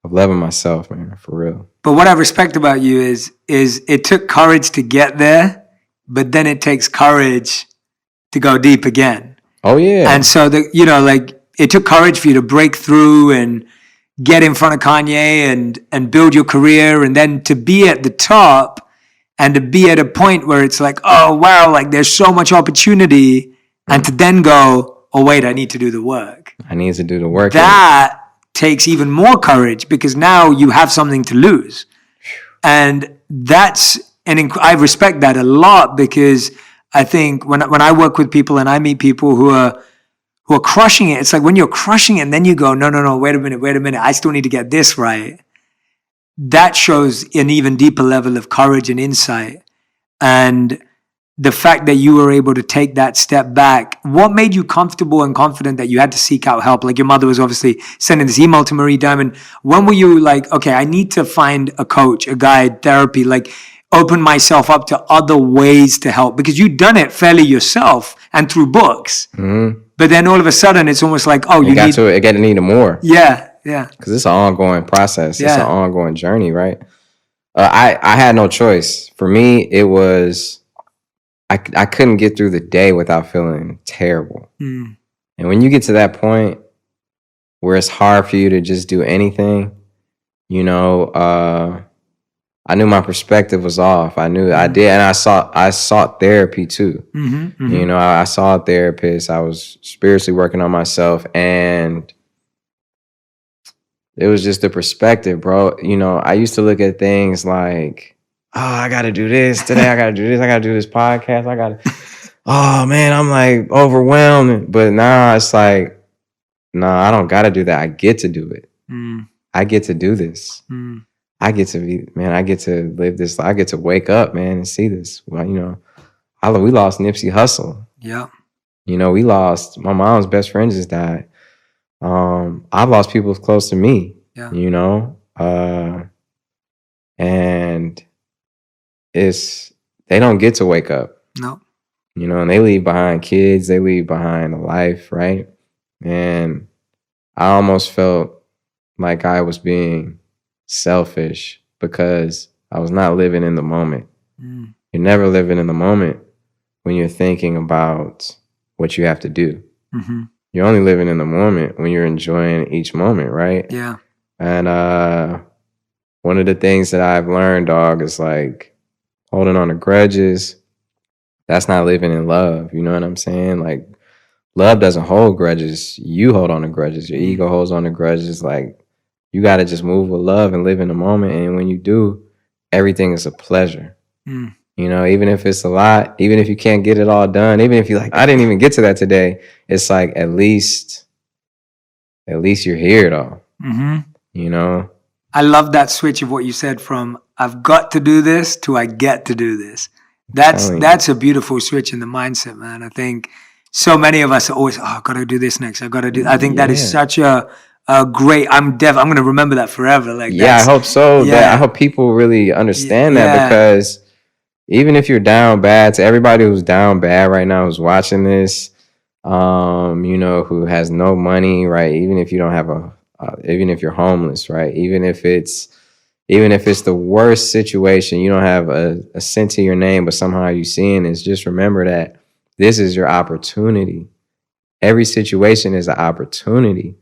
[SPEAKER 2] of loving myself, man, for real.
[SPEAKER 1] But what I respect about you is it took courage to get there, but then it takes courage to go deep again.
[SPEAKER 2] Oh, yeah.
[SPEAKER 1] And so, it took courage for you to break through and get in front of Kanye and build your career, and then to be at the top and to be at a point where it's like, oh, wow, like there's so much opportunity, and to then go, oh, wait, I need to do the work.
[SPEAKER 2] I need to do the work.
[SPEAKER 1] That takes even more courage, because now you have something to lose. And I respect that a lot, because I think when I work with people and I meet people who are crushing it, it's like when you're crushing it and then you go, no, wait a minute, I still need to get this right. That shows an even deeper level of courage and insight. And the fact that you were able to take that step back, what made you comfortable and confident that you had to seek out help? Like, your mother was obviously sending this email to Marie Diamond. When were you like, okay, I need to find a coach, a guide, therapy, like open myself up to other ways to help? Because you'd done it fairly yourself and through books. But then all of a sudden it's almost like, oh, you
[SPEAKER 2] need more.
[SPEAKER 1] Yeah.
[SPEAKER 2] Because it's an ongoing process. It's an ongoing journey, right? I had no choice. For me, it was, I couldn't get through the day without feeling terrible. And when you get to that point where it's hard for you to just do anything, you know, I knew my perspective was off. I knew I did. And I sought therapy too. You know, I saw a therapist. I was spiritually working on myself, and it was just the perspective, bro. You know, I used to look at things like, oh, I got to do this today. I got to do this. I got to do this podcast. Oh man, I'm like overwhelmed. But now it's like, no, I don't got to do that. I get to do it. I get to do this. I get to live this. I get to wake up, man, and see this. Well, you know, we lost Nipsey Hussle.
[SPEAKER 1] Yeah.
[SPEAKER 2] You know, my mom's best friend just died. I've lost people close to me, you know, and they don't get to wake up.
[SPEAKER 1] No.
[SPEAKER 2] You know, and they leave behind kids, they leave behind a life, right? And I almost felt like I was being selfish because I was not living in the moment. You're never living in the moment when you're thinking about what you have to do. You're only living in the moment when you're enjoying each moment, right?
[SPEAKER 1] Yeah.
[SPEAKER 2] And one of the things that I've learned, dog, is like holding on to grudges. That's not living in love. You know what I'm saying? Like, love doesn't hold grudges. You hold on to grudges. Your ego holds on to grudges. Like, you got to just move with love and live in the moment. And when you do, everything is a pleasure.
[SPEAKER 1] Mm.
[SPEAKER 2] You know, even if it's a lot, even if you can't get it all done, even if you're like, I didn't even get to that today, it's like at least you're here though.
[SPEAKER 1] Mm-hmm.
[SPEAKER 2] You know?
[SPEAKER 1] I love that switch of what you said from I've got to do this to I get to do this. That's a beautiful switch in the mindset, man. I think so many of us are always, I got to do this next. I got to do. I think that is such a great. I'm going to remember that forever. Like,
[SPEAKER 2] I hope so. I hope people really understand that, because even if you're down bad, to everybody who's down bad right now who's watching this, you know, who has no money, right? Even if you don't have even if you're homeless, right? Even if it's the worst situation, you don't have a cent to your name, but somehow you seeing this, just remember that this is your opportunity. Every situation is an opportunity,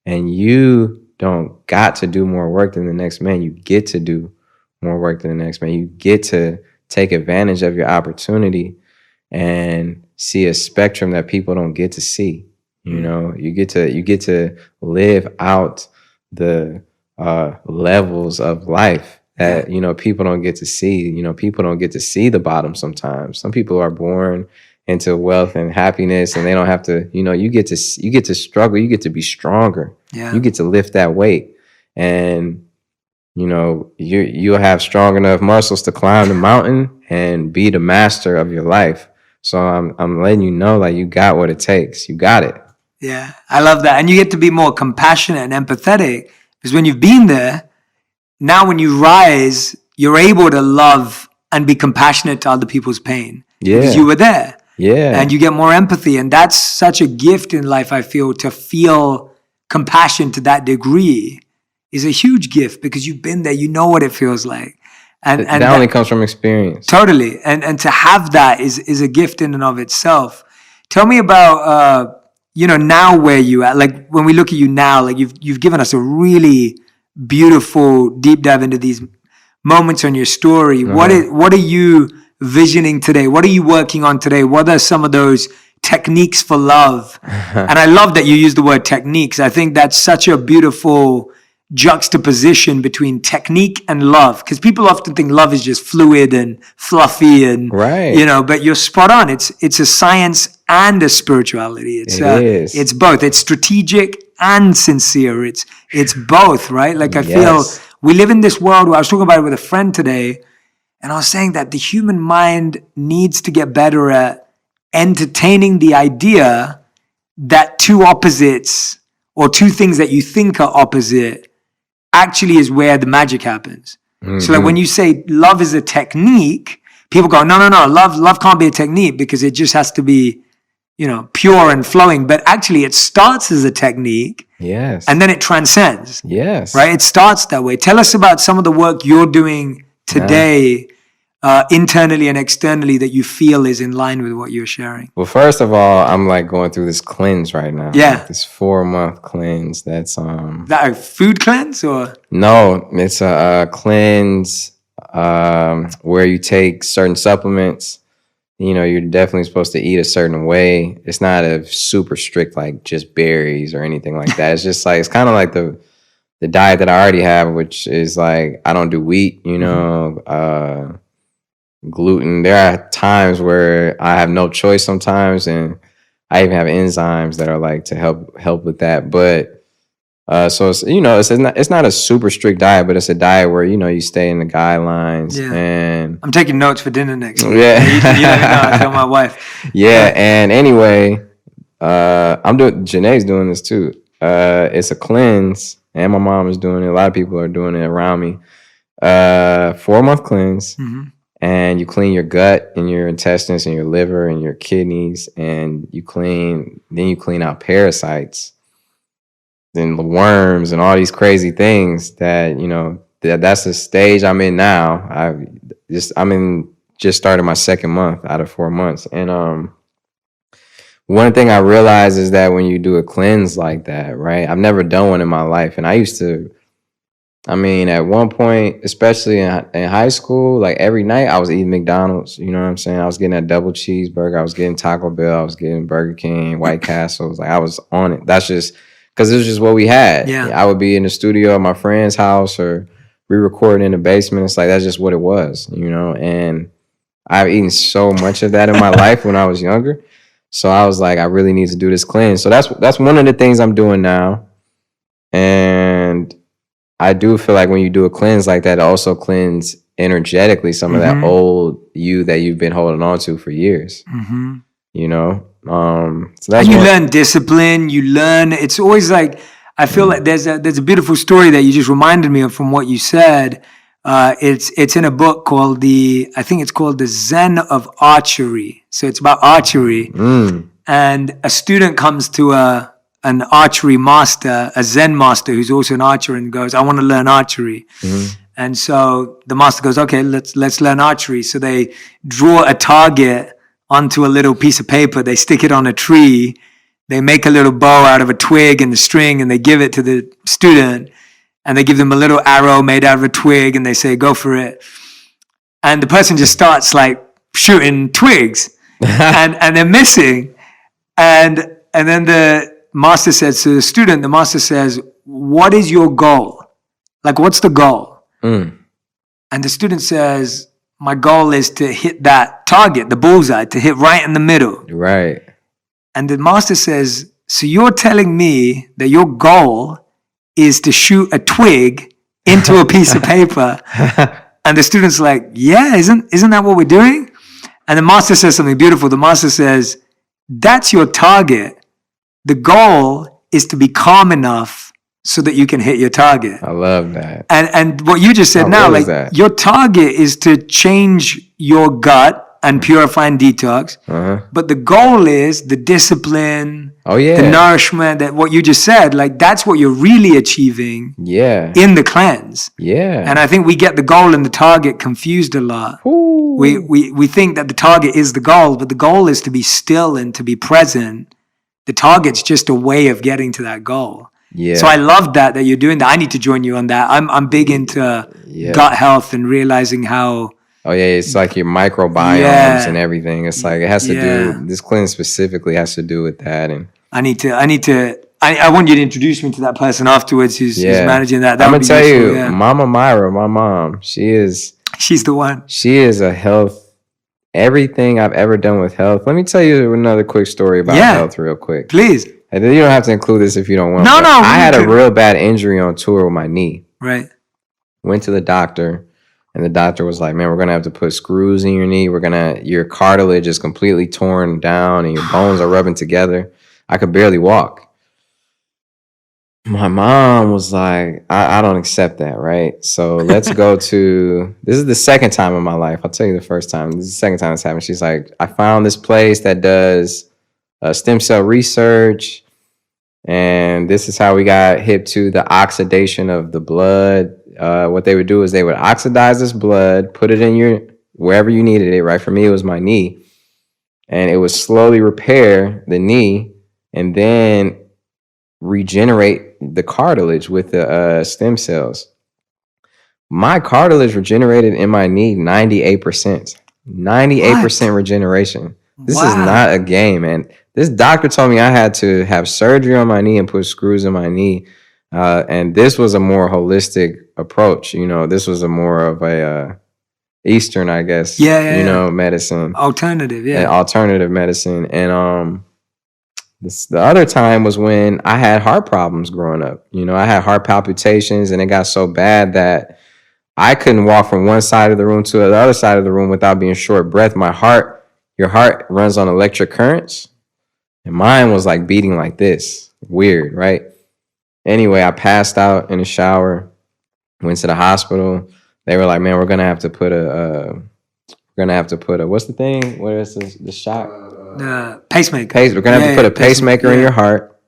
[SPEAKER 2] and you don't got to do more work than the next man. You get to do more work than the next man. You get to take advantage of your opportunity and see a spectrum that people don't get to see. You know, you get to live out the levels of life that, you know, people don't get to see. You know, people don't get to see the bottom sometimes. Some people are born into wealth and happiness, and they don't have to, you know, you get to struggle, you get to be stronger.
[SPEAKER 1] Yeah.
[SPEAKER 2] You get to lift that weight, and you know, you'll have strong enough muscles to climb the mountain and be the master of your life. So I'm letting you know, like, you got what it takes. You got it.
[SPEAKER 1] Yeah, I love that. And you get to be more compassionate and empathetic, because when you've been there, now when you rise, you're able to love and be compassionate to other people's pain.
[SPEAKER 2] Yeah.
[SPEAKER 1] Because you were there.
[SPEAKER 2] Yeah.
[SPEAKER 1] And you get more empathy. And that's such a gift in life, I feel, to feel compassion to that degree is a huge gift, because you've been there, you know what it feels like. And
[SPEAKER 2] that only comes from experience.
[SPEAKER 1] Totally. And to have that is a gift in and of itself. Tell me about you know, now where you at. Like, when we look at you now, like, you've given us a really beautiful deep dive into these moments on your story.
[SPEAKER 2] Uh-huh.
[SPEAKER 1] What are you visioning today? What are you working on today? What are some of those techniques for love? And I love that you use the word techniques. I think that's such a beautiful juxtaposition between technique and love, because people often think love is just fluid and fluffy and
[SPEAKER 2] right,
[SPEAKER 1] you know, but you're spot on. It's a science and a spirituality. It's both. It's strategic and sincere. It's both, right? Like, I feel we live in this world where I was talking about it with a friend today, and I was saying that the human mind needs to get better at entertaining the idea that two opposites or two things that you think are opposite actually is where the magic happens. Mm-hmm. So, like, when you say love is a technique, people go, no, love can't be a technique, because it just has to be, you know, pure and flowing. But actually, it starts as a technique.
[SPEAKER 2] Yes.
[SPEAKER 1] And then it transcends.
[SPEAKER 2] Yes.
[SPEAKER 1] Right? It starts that way. Tell us about some of the work you're doing today, internally and externally, that you feel is in line with what you're sharing.
[SPEAKER 2] Well, first of all, I'm like going through this cleanse right now.
[SPEAKER 1] Yeah.
[SPEAKER 2] Like this 4-month cleanse. That's
[SPEAKER 1] that a food cleanse, or?
[SPEAKER 2] No, it's a cleanse where you take certain supplements. You know, you're definitely supposed to eat a certain way. It's not a super strict, like, just berries or anything like that. It's just like, it's kind of like the diet that I already have, which is like, I don't do wheat, you know, gluten. There are times where I have no choice sometimes, and I even have enzymes that are like to help with that. But so it's, you know, it's not a super strict diet, but it's a diet where, you know, you stay in the guidelines.
[SPEAKER 1] Yeah.
[SPEAKER 2] And
[SPEAKER 1] I'm taking notes for dinner next week.
[SPEAKER 2] Yeah.
[SPEAKER 1] You let me know. I tell my wife.
[SPEAKER 2] Yeah. And anyway, Janae's doing this too. It's a cleanse, and my mom is doing it. A lot of people are doing it around me. 4-month cleanse. Mm-hmm. And you clean your gut and your intestines and your liver and your kidneys, and you clean out parasites, then the worms and all these crazy things that, you know, that's the stage I'm in now. Just started my 2nd month out of 4 months. And one thing I realized is that when you do a cleanse like that, right? I've never done one in my life. And I used to, I mean, at one point, especially in high school, like every night I was eating McDonald's. You know what I'm saying? I was getting that double cheeseburger. I was getting Taco Bell. I was getting Burger King, White Castles. Like, I was on it. That's just because it was just what we had.
[SPEAKER 1] Yeah.
[SPEAKER 2] I would be in the studio at my friend's house or re-recording in the basement. It's like, that's just what it was, you know? And I've eaten so much of that in my life when I was younger. So I was like, I really need to do this cleanse. So that's one of the things I'm doing now. And I do feel like when you do a cleanse like that, it also cleanse energetically some of that old you that you've been holding on to for years. You know? So that's
[SPEAKER 1] and you learn discipline, you learn, it's always like, I feel like there's a beautiful story that you just reminded me of from what you said. It's in a book called I think it's called The Zen of Archery. So it's about archery. And a student comes to an archery master, a Zen master who's also an archer, and goes, I want to learn archery. And so the master goes, okay, let's learn archery. So they draw a target onto a little piece of paper. They stick it on a tree. They make a little bow out of a twig and the string, and they give it to the student. And they give them a little arrow made out of a twig, and they say, go for it. And the person just starts like shooting twigs and they're missing. And then the master says to the student, what is your goal? Like, what's the goal? And the student says, my goal is to hit that target, the bullseye, to hit right in the middle.
[SPEAKER 2] Right.
[SPEAKER 1] And the master says, so you're telling me that your goal is to shoot a twig into a piece of paper? And the student's like, yeah, isn't that what we're doing? And the master says something beautiful. The master says, that's your target. The goal is to be calm enough so that you can hit your target.
[SPEAKER 2] I love that.
[SPEAKER 1] And what you just said now, like your target is to change your gut and purify and detox. But the goal is the discipline, the nourishment, that what you just said, like that's what you're really achieving in the cleanse. And I think we get the goal and the target confused a lot. We think that the target is the goal, but the goal is to be still and to be present. The target's just a way of getting to that goal. So I love that you're doing that. I need to join you on that. I'm big into gut health and realizing how.
[SPEAKER 2] Oh yeah, it's like your microbiomes and everything. It's like it has to do. This cleanse specifically has to do with that. And I
[SPEAKER 1] want you to introduce me to that person afterwards who's managing that.
[SPEAKER 2] I'm gonna tell you, Mama Myra, my mom. She's
[SPEAKER 1] the one.
[SPEAKER 2] She is a health. Everything I've ever done with health. Let me tell you another quick story about health, real quick,
[SPEAKER 1] please.
[SPEAKER 2] And then you don't have to include this if you don't want.
[SPEAKER 1] No.
[SPEAKER 2] I had a real bad injury on tour with my knee.
[SPEAKER 1] Right.
[SPEAKER 2] Went to the doctor. And the doctor was like, man, we're going to have to put screws in your knee. Your cartilage is completely torn down and your bones are rubbing together. I could barely walk. My mom was like, I don't accept that, right? So let's go to, this is the second time in my life. I'll tell you the first time. This is the second time it's happened. She's like, I found this place that does stem cell research. And this is how we got hip to the oxidation of the blood. What they would do is they would oxidize this blood, put it in wherever you needed it. Right, for me, it was my knee. And it would slowly repair the knee and then regenerate the cartilage with the stem cells. My cartilage regenerated in my knee 98%. 98% regeneration. This is not a game, man. This doctor told me I had to have surgery on my knee and put screws in my knee. And this was a more holistic approach. You know, this was a more of a Eastern, I guess, medicine. Alternative medicine. And the other time was when I had heart problems growing up. You know, I had heart palpitations and it got so bad that I couldn't walk from one side of the room to the other side of the room without being short breath. Your heart runs on electric currents. And mine was like beating like this. Weird, right? Anyway, I passed out in the shower, went to the hospital. They were like, man, we're going to have to put what's the thing? What is the shot?
[SPEAKER 1] Pacemaker.
[SPEAKER 2] We're going to have to put a pacemaker in your heart,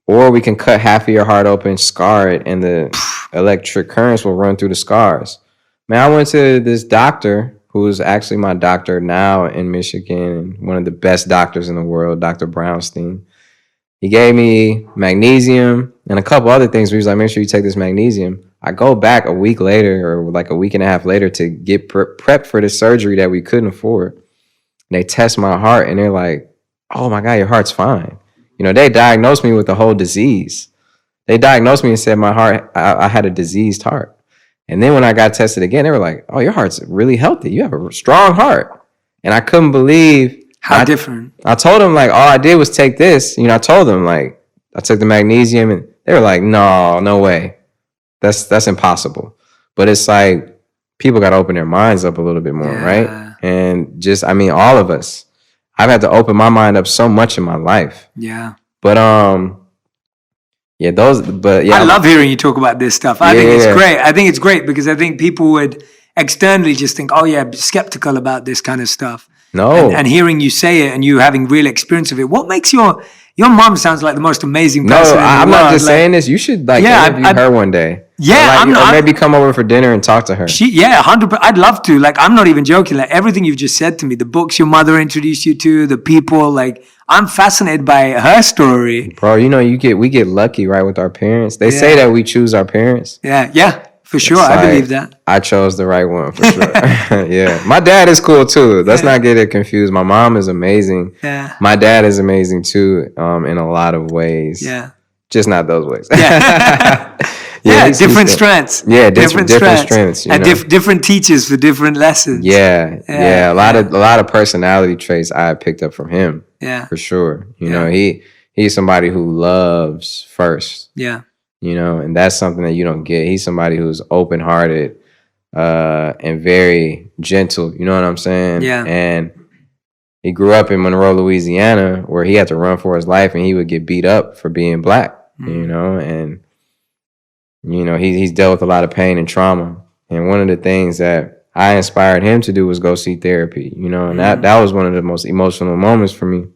[SPEAKER 2] or we can cut half of your heart open, scar it, and the electric currents will run through the scars. Man, I went to this doctor who is actually my doctor now in Michigan, one of the best doctors in the world, Dr. Brownstein. He gave me magnesium and a couple other things. He was like, make sure you take this magnesium. I go back a week later or like a week and a half later to get prepped for the surgery that we couldn't afford. And they test my heart and they're like, oh my God, your heart's fine. You know, they diagnosed me with the whole disease. They diagnosed me and said my heart, I had a diseased heart. And then when I got tested again, they were like, oh, your heart's really healthy. You have a strong heart. And I couldn't believe
[SPEAKER 1] how different.
[SPEAKER 2] I told them, like, all I did was take this. I told them, like, I took the magnesium, and they were like, no way. That's impossible. But it's like, people got to open their minds up a little bit more, right? And just, all of us. I've had to open my mind up so much in my life.
[SPEAKER 1] Yeah.
[SPEAKER 2] But, I
[SPEAKER 1] love hearing you talk about this stuff. I think it's great. I think it's great because I think people would externally just think, oh yeah, skeptical about this kind of stuff.
[SPEAKER 2] No.
[SPEAKER 1] And hearing you say it and you having real experience of it, what makes your mom sounds like the most amazing person in the
[SPEAKER 2] I'm
[SPEAKER 1] world.
[SPEAKER 2] not just saying this. You should interview her one day.
[SPEAKER 1] Yeah,
[SPEAKER 2] or maybe come over for dinner and talk to her.
[SPEAKER 1] 100%. I'd love to. Like, I'm not even joking. Like, everything you've just said to me, the books your mother introduced you to, the people, like, I'm fascinated by her story.
[SPEAKER 2] Bro, we get lucky, right, with our parents. They say that we choose our parents.
[SPEAKER 1] Yeah, for sure. I believe that.
[SPEAKER 2] I chose the right one, for sure. Yeah. My dad is cool, too. Let's not get it confused. My mom is amazing.
[SPEAKER 1] Yeah.
[SPEAKER 2] My dad is amazing, too, in a lot of ways.
[SPEAKER 1] Yeah.
[SPEAKER 2] Just not those ways.
[SPEAKER 1] Yeah, different strengths.
[SPEAKER 2] Yeah, different strengths.
[SPEAKER 1] And different teachers for different lessons.
[SPEAKER 2] Yeah. A lot of personality traits I picked up from him.
[SPEAKER 1] Yeah.
[SPEAKER 2] For sure. You know, he's somebody who loves first.
[SPEAKER 1] Yeah.
[SPEAKER 2] And that's something that you don't get. He's somebody who's open-hearted and very gentle. You know what I'm saying?
[SPEAKER 1] Yeah.
[SPEAKER 2] And he grew up in Monroe, Louisiana, where he had to run for his life and he would get beat up for being black, and he's dealt with a lot of pain and trauma. And one of the things that I inspired him to do was go see therapy, and that was one of the most emotional moments for me,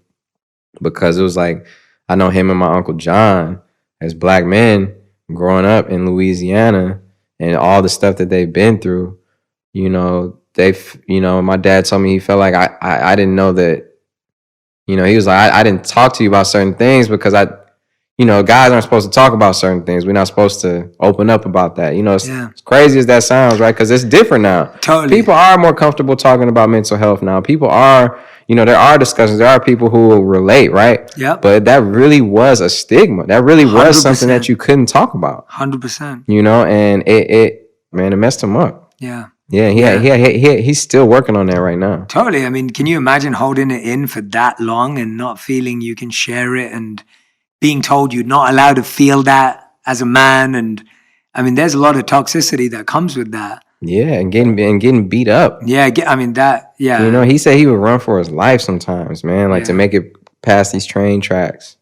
[SPEAKER 2] because it was like, I know him and my Uncle John as black men growing up in Louisiana and all the stuff that they've been through. My dad told me he felt like I didn't know that, he was like, I didn't talk to you about certain things because guys aren't supposed to talk about certain things. We're not supposed to open up about that. As crazy as that sounds, right? Because it's different now.
[SPEAKER 1] Totally.
[SPEAKER 2] People are more comfortable talking about mental health now. People are, there are discussions. There are people who will relate, right?
[SPEAKER 1] Yeah.
[SPEAKER 2] But that really was a stigma. That really was
[SPEAKER 1] 100%.
[SPEAKER 2] Something that you couldn't talk about.
[SPEAKER 1] 100%.
[SPEAKER 2] And it messed him up.
[SPEAKER 1] Yeah.
[SPEAKER 2] Yeah, he's still working on that right now.
[SPEAKER 1] Totally. Can you imagine holding it in for that long and not feeling you can share it and being told you're not allowed to feel that as a man? And there's a lot of toxicity that comes with that. Yeah,
[SPEAKER 2] and getting beat up.
[SPEAKER 1] Yeah,
[SPEAKER 2] He said he would run for his life sometimes, man, to make it past these train tracks.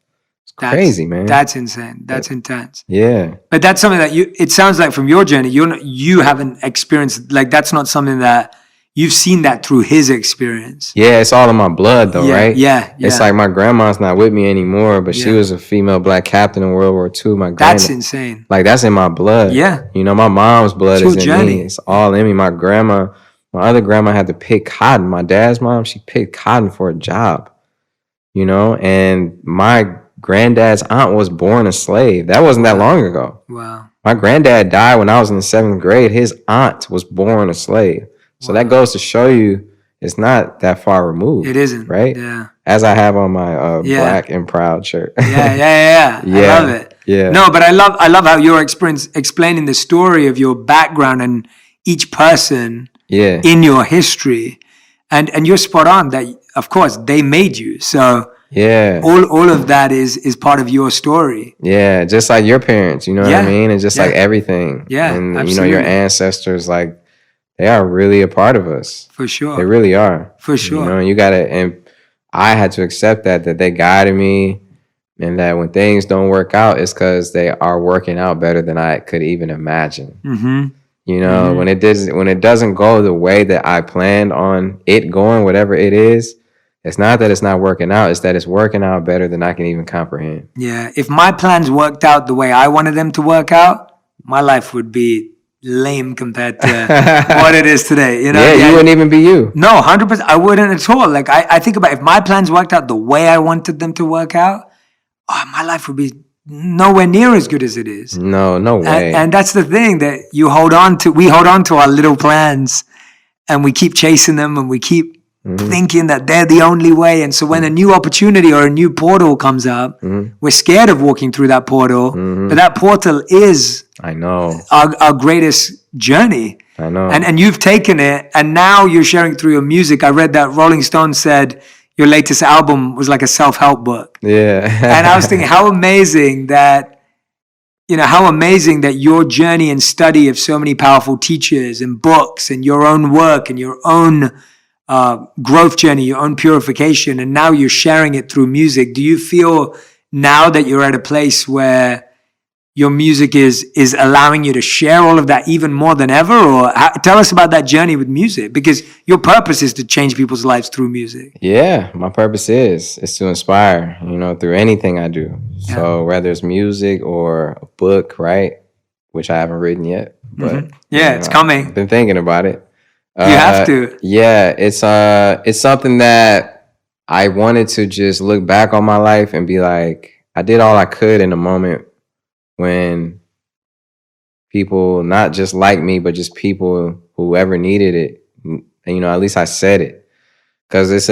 [SPEAKER 2] That's crazy, man.
[SPEAKER 1] That's insane. That's intense.
[SPEAKER 2] Yeah.
[SPEAKER 1] But that's something that it sounds like from your journey, you haven't experienced, like, that's not something that you've seen that through his experience.
[SPEAKER 2] Yeah, it's all in my blood though, right?
[SPEAKER 1] Yeah.
[SPEAKER 2] It's like my grandma's not with me anymore, but she was a female black captain in World War II.
[SPEAKER 1] That's insane.
[SPEAKER 2] Like, that's in my blood.
[SPEAKER 1] Yeah.
[SPEAKER 2] My mom's blood is in
[SPEAKER 1] journey.
[SPEAKER 2] me. It's all in me. My other grandma had to pick cotton. My dad's mom, she picked cotton for a job. And my granddad's aunt was born a slave. That wasn't that long ago.
[SPEAKER 1] Wow.
[SPEAKER 2] My granddad died when I was in the 7th grade. His aunt was born a slave. So that goes to show you it's not that far removed.
[SPEAKER 1] It isn't.
[SPEAKER 2] Right?
[SPEAKER 1] Yeah.
[SPEAKER 2] As I have on my Black and Proud shirt.
[SPEAKER 1] Yeah. I love it.
[SPEAKER 2] Yeah.
[SPEAKER 1] No, but I love how you're explaining the story of your background and each person in your history. And you're spot on that, of course, they made you. So
[SPEAKER 2] yeah,
[SPEAKER 1] all of that is part of your story.
[SPEAKER 2] Yeah, just like your parents, you know what I mean? And just like everything.
[SPEAKER 1] Yeah,
[SPEAKER 2] and
[SPEAKER 1] absolutely.
[SPEAKER 2] Your ancestors, like, they are really a part of us.
[SPEAKER 1] For sure.
[SPEAKER 2] They really are.
[SPEAKER 1] For sure.
[SPEAKER 2] And I had to accept that they guided me, and that when things don't work out, it's because they are working out better than I could even imagine.
[SPEAKER 1] Mm-hmm.
[SPEAKER 2] When it doesn't go the way that I planned on it going, whatever it is, it's not that it's not working out, it's that it's working out better than I can even comprehend.
[SPEAKER 1] Yeah. If my plans worked out the way I wanted them to work out, my life would be lame compared to what it is today.
[SPEAKER 2] You wouldn't even be you.
[SPEAKER 1] No, 100%. I wouldn't at all. Like, I think about if my plans worked out the way I wanted them to work out, my life would be nowhere near as good as it is.
[SPEAKER 2] No way.
[SPEAKER 1] And that's the thing that we hold on to our little plans, and we keep chasing them, and we keep thinking that they're the only way. And so when a new opportunity or a new portal comes up, we're scared of walking through that portal. But that portal is,
[SPEAKER 2] I know,
[SPEAKER 1] our greatest journey.
[SPEAKER 2] I know.
[SPEAKER 1] And you've taken it, and now you're sharing it through your music. I read that Rolling Stone said your latest album was like a self-help book.
[SPEAKER 2] Yeah.
[SPEAKER 1] And I was thinking how amazing that your journey and study of so many powerful teachers and books and your own work and your own growth journey, your own purification, and now you're sharing it through music. Do you feel now that you're at a place where your music is allowing you to share all of that even more than ever? Or tell us about that journey with music, because your purpose is to change people's lives through music.
[SPEAKER 2] Yeah, my purpose is to inspire, through anything I do. Yeah. So whether it's music or a book, right, which I haven't written yet, but
[SPEAKER 1] it's coming.
[SPEAKER 2] I've been thinking about it.
[SPEAKER 1] You have to.
[SPEAKER 2] Yeah, it's something that I wanted to just look back on my life and be like, I did all I could in a moment when people, not just like me, but just people, whoever needed it, at least I said it. Because it's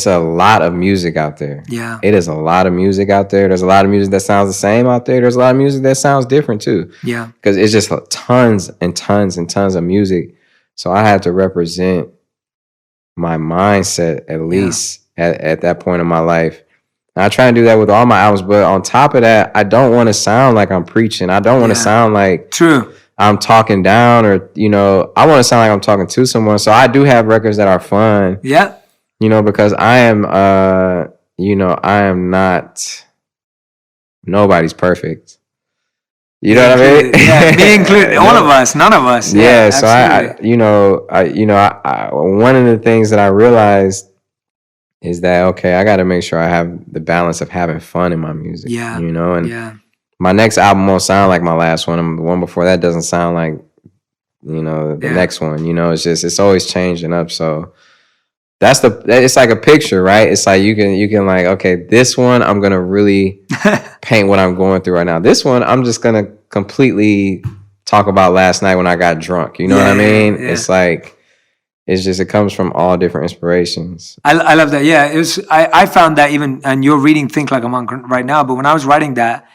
[SPEAKER 2] a lot of music out there.
[SPEAKER 1] Yeah.
[SPEAKER 2] It is a lot of music out there. There's a lot of music that sounds the same out there. There's a lot of music that sounds different too.
[SPEAKER 1] Yeah.
[SPEAKER 2] Because it's just tons and tons and tons of music. So I had to represent my mindset, at least at that point in my life. And I try and do that with all my albums, but on top of that, I don't want to sound like I'm preaching. I don't want to sound like I'm talking down, or I want to sound like I'm talking to someone. So I do have records that are fun.
[SPEAKER 1] Yeah.
[SPEAKER 2] Because I am I am not, nobody's perfect. You know what I mean?
[SPEAKER 1] Yeah, me included. All of us, none of us.
[SPEAKER 2] Yeah. So I one of the things that I realized is that, okay, I got to make sure I have the balance of having fun in my music.
[SPEAKER 1] Yeah.
[SPEAKER 2] And my next album won't sound like my last one. The one before that doesn't sound like, the next one. It's always changing up. So it's like a picture, right? It's like you can like, okay, this one I'm gonna really paint what I'm going through right now. This one I'm just gonna completely talk about last night when I got drunk. You know what I mean? Yeah. It's like, it comes from all different inspirations.
[SPEAKER 1] I love that. Yeah, it was. I found that even, and you're reading Think Like a Monk right now, but when I was writing that,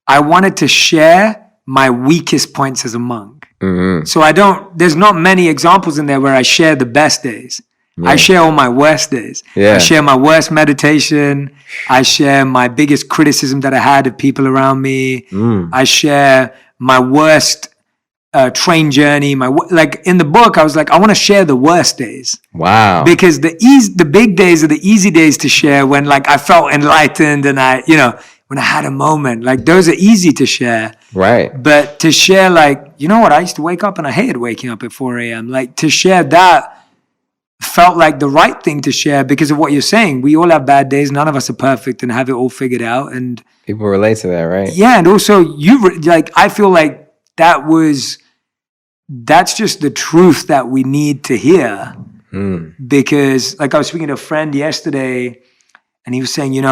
[SPEAKER 1] I wanted to share my weakest points as a monk.
[SPEAKER 2] Mm-hmm.
[SPEAKER 1] So there's not many examples in there where I share the best days. Yeah. I share all my worst days. Yeah. I share my worst meditation. I share my biggest criticism that I had of people around me. I share my worst train journey. Like in the book, I was like, I want to share the worst days.
[SPEAKER 2] Wow.
[SPEAKER 1] Because the big days are the easy days to share, when like I felt enlightened and when I had a moment. Like those are easy to share.
[SPEAKER 2] Right.
[SPEAKER 1] But to share, like, what, I used to wake up and I hated waking up at 4 a.m. Like, to share that felt like the right thing to share because of what you're saying. We all have bad days. None of us are perfect and have it all figured out. And
[SPEAKER 2] people relate to that, right?
[SPEAKER 1] Yeah. And also I feel like that's just the truth that we need to hear. Because like I was speaking to a friend yesterday and he was saying,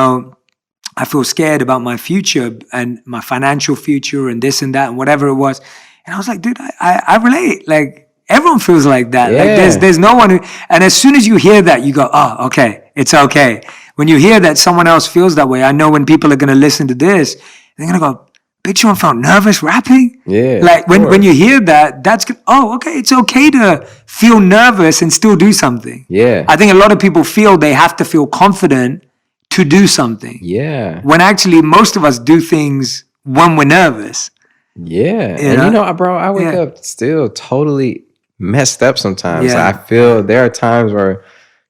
[SPEAKER 1] I feel scared about my future and my financial future and this and that and whatever it was. And I was like, dude, I relate. Like, everyone feels like that. Yeah. Like there's no one and as soon as you hear that, you go, oh, okay, it's okay. When you hear that someone else feels that way, I know when people are going to listen to this, they're going to go, bitch, you felt nervous rapping?
[SPEAKER 2] Yeah.
[SPEAKER 1] Like when you hear that, that's, okay, it's okay to feel nervous and still do something.
[SPEAKER 2] Yeah.
[SPEAKER 1] I think a lot of people feel they have to feel confident to do something.
[SPEAKER 2] Yeah.
[SPEAKER 1] When actually most of us do things when we're nervous.
[SPEAKER 2] Yeah. And bro, I wake up still totally messed up sometimes.
[SPEAKER 1] Yeah.
[SPEAKER 2] I feel there are times where,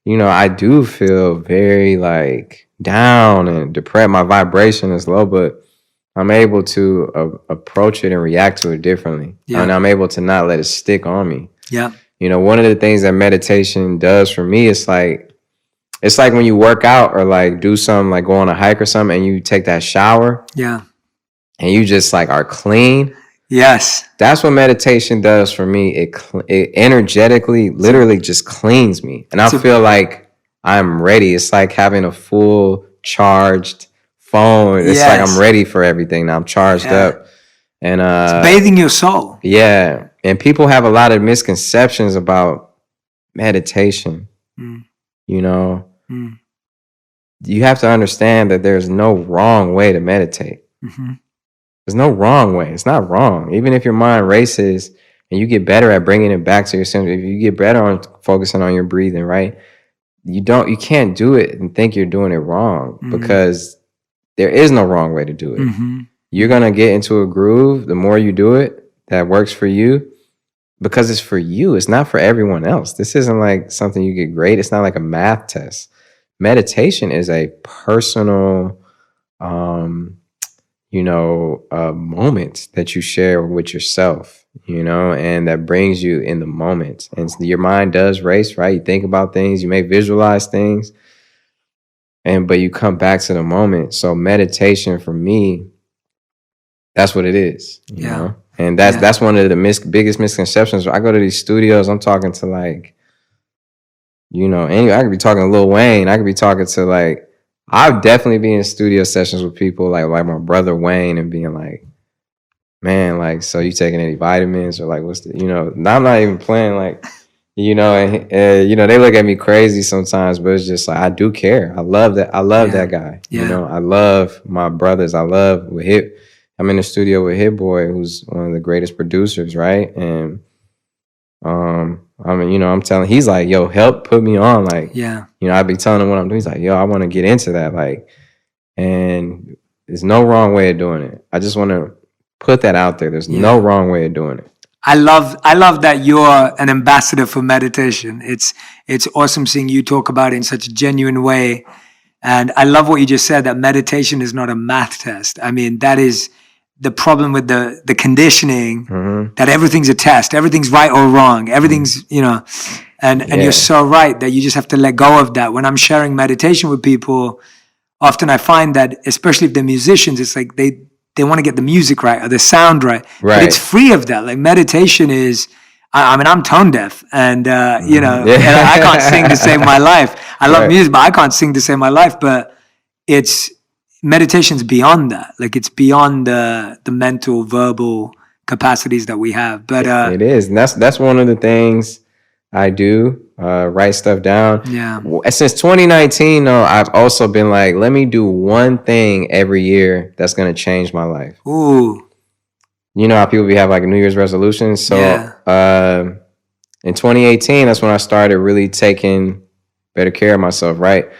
[SPEAKER 2] I do feel very like down and depressed. My vibration is low, but I'm able to approach it and react to it differently. Yeah. And I'm able to not let it stick on me.
[SPEAKER 1] Yeah.
[SPEAKER 2] One of the things that meditation does for me, it's like when you work out or like do something, like go on a hike or something, and you take that shower.
[SPEAKER 1] Yeah.
[SPEAKER 2] And you just like are clean.
[SPEAKER 1] Yes.
[SPEAKER 2] That's what meditation does for me. It energetically, literally just cleans me. And I feel like I'm ready. It's like having a full charged phone. It's like I'm ready for everything now. I'm charged up. And
[SPEAKER 1] it's bathing your soul.
[SPEAKER 2] Yeah. And people have a lot of misconceptions about meditation. You have to understand that there's no wrong way to meditate. There's no wrong way. It's not wrong. Even if your mind races and you get better at bringing it back to your center, if you get better on focusing on your breathing, right? You can't do it and think you're doing it wrong because there is no wrong way to do it. You're going to get into a groove. The more you do it, that works for you because it's for you. It's not for everyone else. This isn't like something you get great. It's not like a math test. Meditation is a personal, moment that you share with yourself, and that brings you in the moment. And your mind does race, right? You think about things, you may visualize things, but you come back to the moment. So meditation for me, that's what it is, you know? And that's one of the biggest misconceptions. I go to these studios, I'm talking to like, anyway, I could be talking to Lil Wayne. I could be talking to I'll definitely be in studio sessions with people like my brother Wayne and being like, man, so you taking any vitamins or what's the, I'm not even playing and they look at me crazy sometimes, but it's just like, I do care. I love that. I love that guy. I love my brothers. I'm in the studio with Hit Boy, who's one of the greatest producers. Right. And, I'm telling, he's like, yo, help put me on. I'd be telling him what I'm doing. He's like, yo, I want to get into that. And there's no wrong way of doing it. I just want to put that out there. There's no wrong way of doing it.
[SPEAKER 1] I love that you're an ambassador for meditation. It's awesome seeing you talk about it in such a genuine way. And I love what you just said, that meditation is not a math test. I mean, that is the problem with the conditioning, that everything's a test, everything's right or wrong, everything's, and you're so right that you just have to let go of that. When I'm sharing meditation with people, often I find that, especially if they're musicians, it's like they want to get the music right or the sound right. But it's free of that. Like meditation is, I'm tone deaf and, and I can't sing to save my life. I love music, but I can't sing to save my life. But meditation's beyond that. It's beyond the mental, verbal capacities that we have. But
[SPEAKER 2] it is. And that's one of the things I do, write stuff down. Yeah. Since 2019, though, I've also been like, let me do one thing every year that's going to change my life.
[SPEAKER 1] Ooh.
[SPEAKER 2] You know how people have New Year's resolutions? So in 2018, that's when I started really taking better care of myself, right?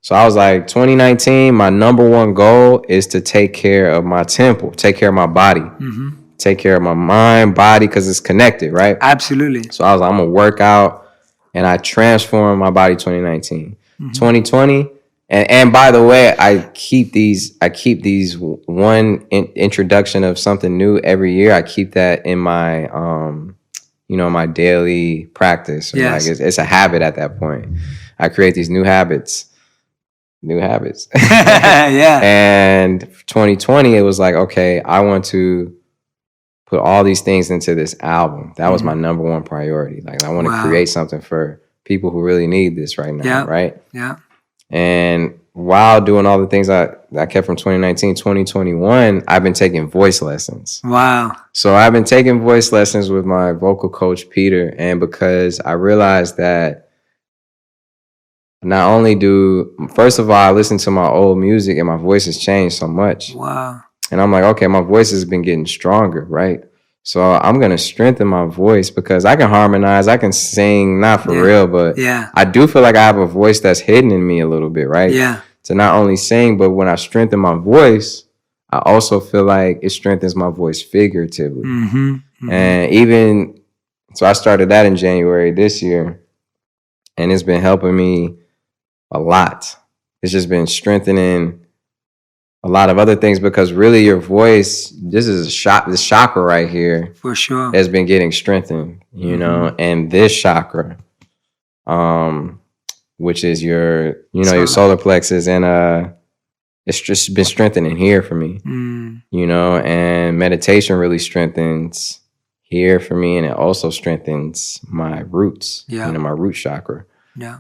[SPEAKER 2] So I was like, 2019, my number one goal is to take care of my temple, take care of my body, take care of my mind, body, because it's connected, right?
[SPEAKER 1] Absolutely.
[SPEAKER 2] So I was like, I'm going to work out, and I transformed my body 2019. 2020, and by the way, I keep these one introduction of something new every year. I keep that in my, my daily practice.
[SPEAKER 1] Yes.
[SPEAKER 2] It's a habit at that point. I create these new habits.
[SPEAKER 1] Yeah.
[SPEAKER 2] And 2020, it was like, okay, I want to put all these things into this album. That was my number one priority. I want to create something for people who really need this right now, right?
[SPEAKER 1] Yeah.
[SPEAKER 2] And while doing all the things I kept from 2019, 2021, I've been taking voice lessons.
[SPEAKER 1] Wow.
[SPEAKER 2] So I've been taking voice lessons with my vocal coach, Peter. And because I realized that not only first of all, I listen to my old music and my voice has changed so much.
[SPEAKER 1] Wow.
[SPEAKER 2] And I'm like, okay, my voice has been getting stronger, right? So I'm going to strengthen my voice because I can harmonize. I can sing, not for real, but I do feel like I have a voice that's hidden in me a little bit, right?
[SPEAKER 1] Yeah.
[SPEAKER 2] To not only sing, but when I strengthen my voice, I also feel like it strengthens my voice figuratively. And even so, I started that in January this year, and it's been helping me a lot. It's just been strengthening a lot of other things, because really your voice, this is this chakra right here,
[SPEAKER 1] for sure,
[SPEAKER 2] has been getting strengthened, you know, and this chakra, which is your, your solar plexus, and it's just been strengthening here for me, you know, and meditation really strengthens here for me, and it also strengthens my roots, you know, my root chakra.
[SPEAKER 1] Yeah.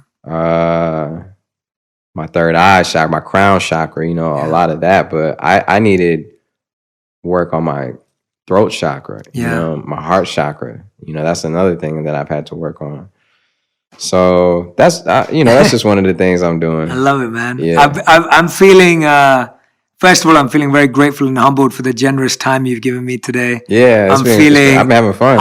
[SPEAKER 2] My third eye chakra, my crown chakra, you know, a lot of that. But I needed work on my throat chakra, you know, my heart chakra. You know, that's another thing that I've had to work on. So that's, that's just one of the things I'm doing.
[SPEAKER 1] I love it, man.
[SPEAKER 2] Yeah.
[SPEAKER 1] I'm feeling, first of all, I'm feeling very grateful and humbled for the generous time you've given me today.
[SPEAKER 2] Yeah, I've been having fun.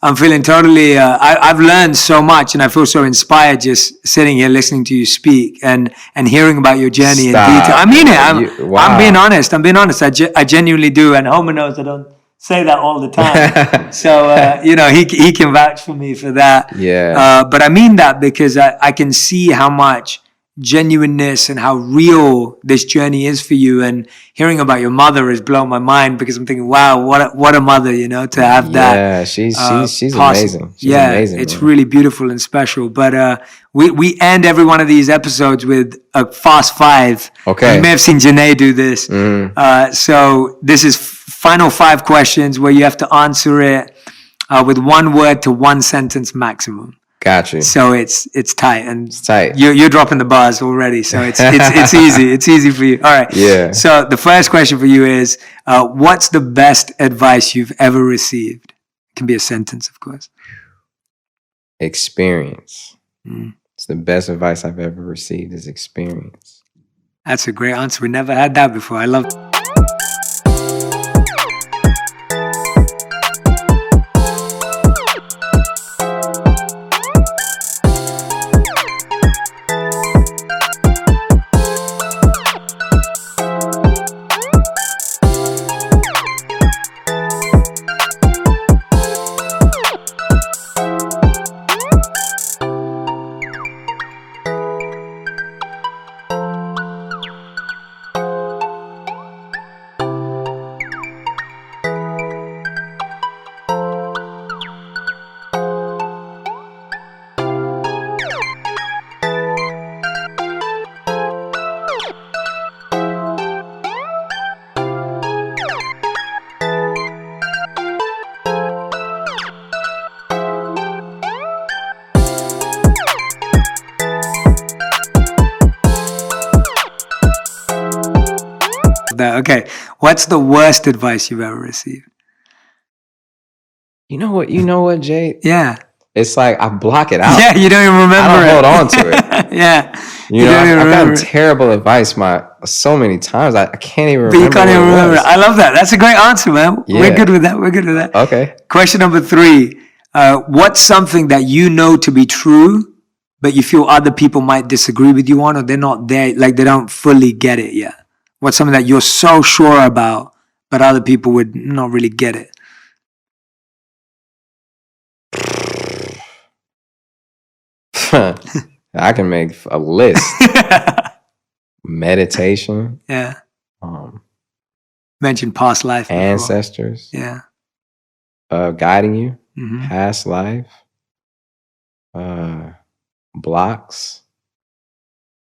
[SPEAKER 1] I'm feeling totally, I've learned so much, and I feel so inspired just sitting here listening to you speak and hearing about your journey in detail. I mean it. I'm being honest. I genuinely do. And Homer knows I don't say that all the time. So, he can vouch for me for that.
[SPEAKER 2] Yeah.
[SPEAKER 1] But I mean that because I can see how much genuineness and how real this journey is for you, and hearing about your mother has blown my mind, because I'm thinking, wow, what a mother, to have that.
[SPEAKER 2] Yeah, she's amazing. She's amazing,
[SPEAKER 1] it's really beautiful and special. But we end every one of these episodes with a fast five.
[SPEAKER 2] Okay.
[SPEAKER 1] You may have seen Janae do this. So this is final 5 questions where you have to answer it with 1 word to 1 sentence maximum.
[SPEAKER 2] Gotcha.
[SPEAKER 1] So it's tight, and
[SPEAKER 2] it's tight.
[SPEAKER 1] You're dropping the bars already, so it's easy. It's easy for you. All right.
[SPEAKER 2] Yeah.
[SPEAKER 1] So the first question for you is, what's the best advice you've ever received? It can be a sentence, of course.
[SPEAKER 2] Experience. It's the best advice I've ever received is experience.
[SPEAKER 1] That's a great answer. We never had that before. I love it. Okay, what's the worst advice you've ever received?
[SPEAKER 2] You know what, Jay?
[SPEAKER 1] Yeah.
[SPEAKER 2] It's like I block it out.
[SPEAKER 1] Yeah, you don't even remember
[SPEAKER 2] I don't hold on to it.
[SPEAKER 1] Yeah.
[SPEAKER 2] I've gotten terrible advice so many times. I can't even remember.
[SPEAKER 1] But you can't even remember it. I love that. That's a great answer, man. Yeah. We're good with that.
[SPEAKER 2] Okay.
[SPEAKER 1] Question number 3. What's something that you know to be true, but you feel other people might disagree with you on, or they're not there, like they don't fully get it yet? What's something that you're so sure about, but other people would not really get it?
[SPEAKER 2] I can make a list. Meditation.
[SPEAKER 1] Yeah. Mentioned past life before.
[SPEAKER 2] Ancestors.
[SPEAKER 1] Yeah.
[SPEAKER 2] Guiding you. Past life. Blocks.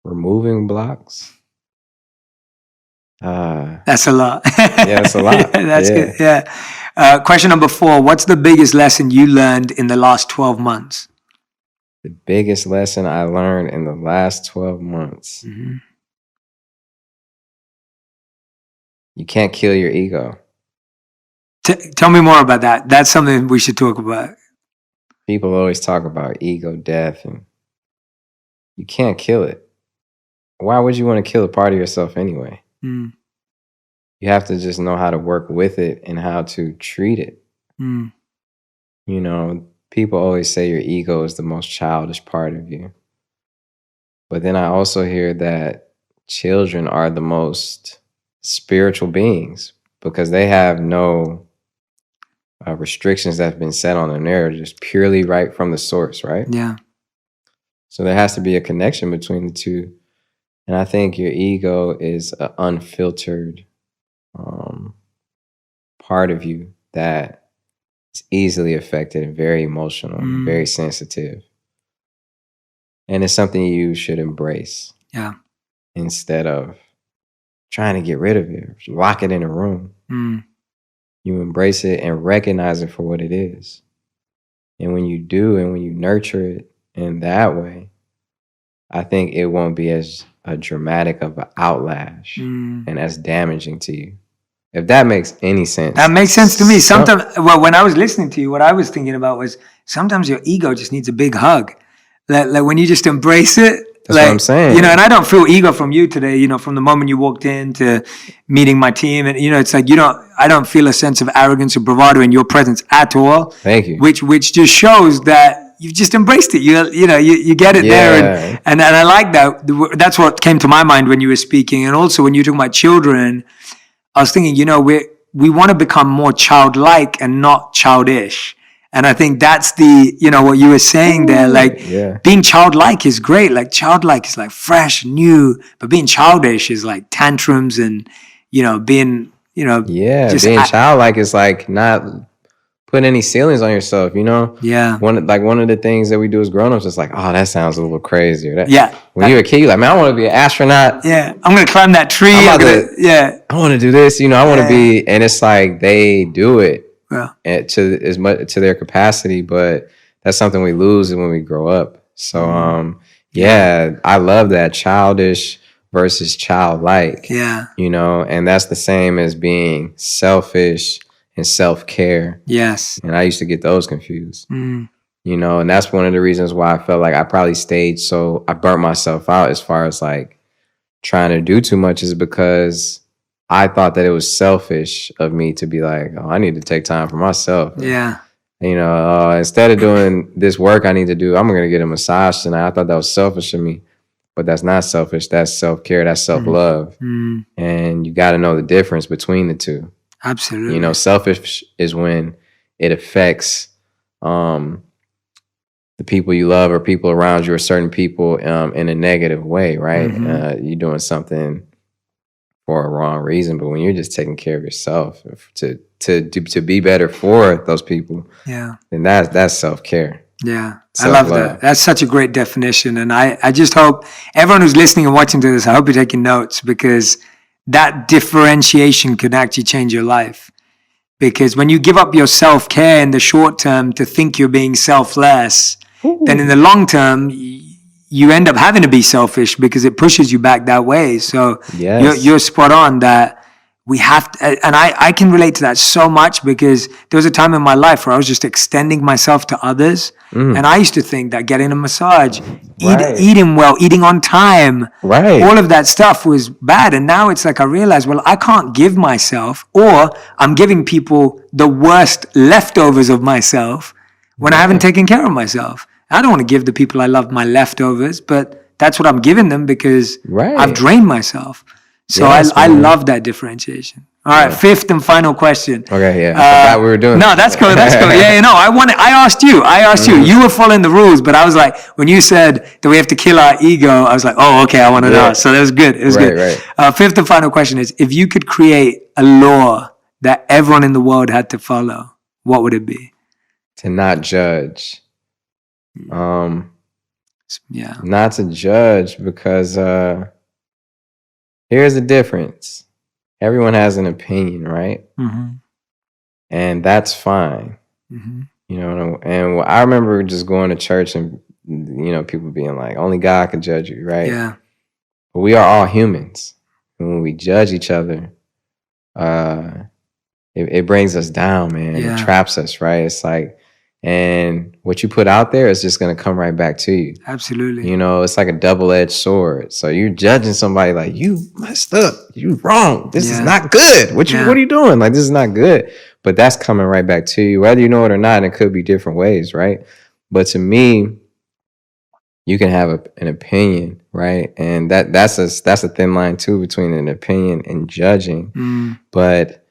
[SPEAKER 2] Removing blocks.
[SPEAKER 1] That's a lot.
[SPEAKER 2] Yeah, that's a lot.
[SPEAKER 1] That's good. Yeah. Question number 4. What's the biggest lesson you learned in the last 12 months?
[SPEAKER 2] The biggest lesson I learned in the last 12 months. You can't kill your ego.
[SPEAKER 1] Tell me more about that. That's something we should talk about.
[SPEAKER 2] People always talk about ego death, and you can't kill it. Why would you want to kill a part of yourself anyway? You have to just know how to work with it and how to treat it. You know, people always say your ego is the most childish part of you. But then I also hear that children are the most spiritual beings because they have no restrictions that have been set on them. They're just purely right from the source, right?
[SPEAKER 1] Yeah.
[SPEAKER 2] So there has to be a connection between the two. And I think your ego is an unfiltered part of you that is easily affected and very emotional and very sensitive. And it's something you should embrace.
[SPEAKER 1] Yeah.
[SPEAKER 2] Instead of trying to get rid of it, lock it in a room. You embrace it and recognize it for what it is. And when you do, and when you nurture it in that way, I think it won't be as dramatic of an outlash and as damaging to you. If that makes any sense.
[SPEAKER 1] That makes sense to me. Sometimes, well, when I was listening to you, what I was thinking about was sometimes your ego just needs a big hug. Like when you just embrace it.
[SPEAKER 2] That's what I'm saying.
[SPEAKER 1] You know, and I don't feel ego from you today, you know, from the moment you walked in to meeting my team. And, you know, it's like, I don't feel a sense of arrogance or bravado in your presence at all.
[SPEAKER 2] Thank you.
[SPEAKER 1] Which just shows that you've just embraced it. You get it there. And I like that. That's what came to my mind when you were speaking. And also when you were talking about children, I was thinking, we want to become more childlike and not childish. And I think that's what you were saying there, like being childlike is great. Like childlike is like fresh, new, but being childish is like tantrums and, being,
[SPEAKER 2] being childlike is like not putting any ceilings on yourself,
[SPEAKER 1] Yeah.
[SPEAKER 2] One of the things that we do as grown-ups is like, oh, that sounds a little crazy. When you're a kid, you're like, man, I want to be an astronaut.
[SPEAKER 1] Yeah. I'm going to climb that tree.
[SPEAKER 2] I want to do this, I want to be, and it's like they do it. To their capacity, but that's something we lose when we grow up. So I love that childish versus childlike. And that's the same as being selfish and self-care.
[SPEAKER 1] Yes.
[SPEAKER 2] And I used to get those confused. And that's one of the reasons why I felt like I probably I burnt myself out as far as like trying to do too much, is because I thought that it was selfish of me to be like, oh, I need to take time for myself.
[SPEAKER 1] Yeah.
[SPEAKER 2] Instead of doing this work I need to do, I'm going to get a massage tonight. I thought that was selfish of me, but that's not selfish. That's self-care. That's self-love. And you got to know the difference between the two.
[SPEAKER 1] Absolutely.
[SPEAKER 2] Selfish is when it affects the people you love or people around you or certain people in a negative way, right? You're doing something for a wrong reason, but when you're just taking care of yourself to be better for those people, then that's self-care.
[SPEAKER 1] Yeah, I love that. That's such a great definition, and I just hope everyone who's listening and watching to this, I hope you're taking notes, because that differentiation can actually change your life. Because when you give up your self-care in the short term to think you're being selfless, then in the long term, you end up having to be selfish because it pushes you back that way. So you're spot on that we have to, and I can relate to that so much, because there was a time in my life where I was just extending myself to others. And I used to think that getting a massage, eating well, eating on time, all of that stuff was bad. And now it's like I realize, well, I can't give myself, or I'm giving people the worst leftovers of myself when I haven't taken care of myself. I don't want to give the people I love my leftovers, but that's what I'm giving them because I've drained myself. So I love that differentiation. All right, fifth and final question.
[SPEAKER 2] Okay, I forgot we were doing.
[SPEAKER 1] No, that's cool. That's cool. I asked you. You were following the rules, but I was like, when you said that we have to kill our ego, I was like, oh, okay, I want to know. So that was good. It was good. Right. Fifth and final question is: if you could create a law that everyone in the world had to follow, what would it be?
[SPEAKER 2] To not judge. Not to judge, because here's the difference. Everyone has an opinion, right? And that's fine. And I remember just going to church and people being like, only God can judge you, right?
[SPEAKER 1] Yeah.
[SPEAKER 2] But we are all humans, and when we judge each other, it brings us down, man. It traps us, right? It's like, and what you put out there is just going to come right back to you.
[SPEAKER 1] Absolutely.
[SPEAKER 2] It's like a double-edged sword. So you're judging somebody like, you messed up, you wrong, this is not good. What are you doing? Like, this is not good. But that's coming right back to you, whether you know it or not. And it could be different ways, right? But to me, you can have an opinion, right? And that's a thin line too between an opinion and judging. But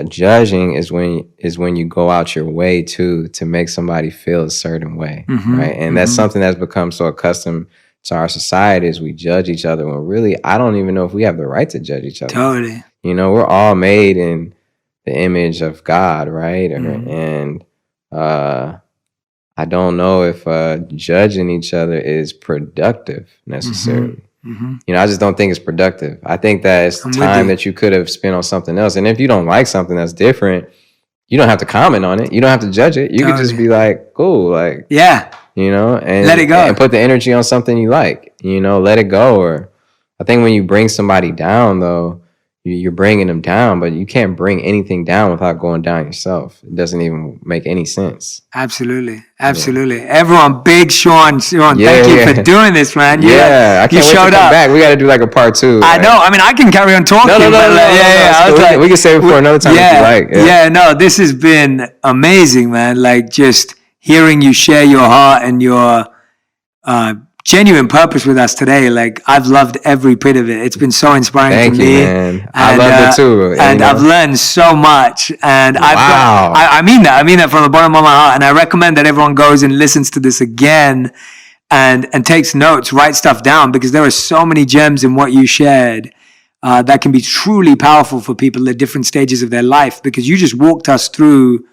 [SPEAKER 2] judging is when you go out your way to make somebody feel a certain way, right? And that's something that's become so accustomed to our society, is we judge each other when really I don't even know if we have the right to judge each other.
[SPEAKER 1] Totally.
[SPEAKER 2] You know, we're all made in the image of God, right? And I don't know if judging each other is productive necessarily. You know, I just don't think it's productive. I think that it's time that you could have spent on something else. And if you don't like something that's different, you don't have to comment on it. You don't have to judge it. You could just be like, cool, like, you know, and
[SPEAKER 1] let it go
[SPEAKER 2] and put the energy on something you like, you know, let it go. Or I think when you bring somebody down, though, you're bringing them down, but you can't bring anything down without going down yourself. It doesn't even make any sense.
[SPEAKER 1] Absolutely. Everyone, big Sean, thank you for doing this, man.
[SPEAKER 2] I can't wait to come back. We got to do like a part 2.
[SPEAKER 1] I know. I mean, I can carry on talking.
[SPEAKER 2] No. We can save it for another time if you like.
[SPEAKER 1] No, this has been amazing, man. Like, just hearing you share your heart and your genuine purpose with us today. Like, I've loved every bit of it. It's been so inspiring to me.
[SPEAKER 2] Man. And, I loved it too.
[SPEAKER 1] And I've learned so much. And I mean that. I mean that from the bottom of my heart. And I recommend that everyone goes and listens to this again and takes notes, write stuff down, because there are so many gems in what you shared that can be truly powerful for people at different stages of their life, because you just walked us through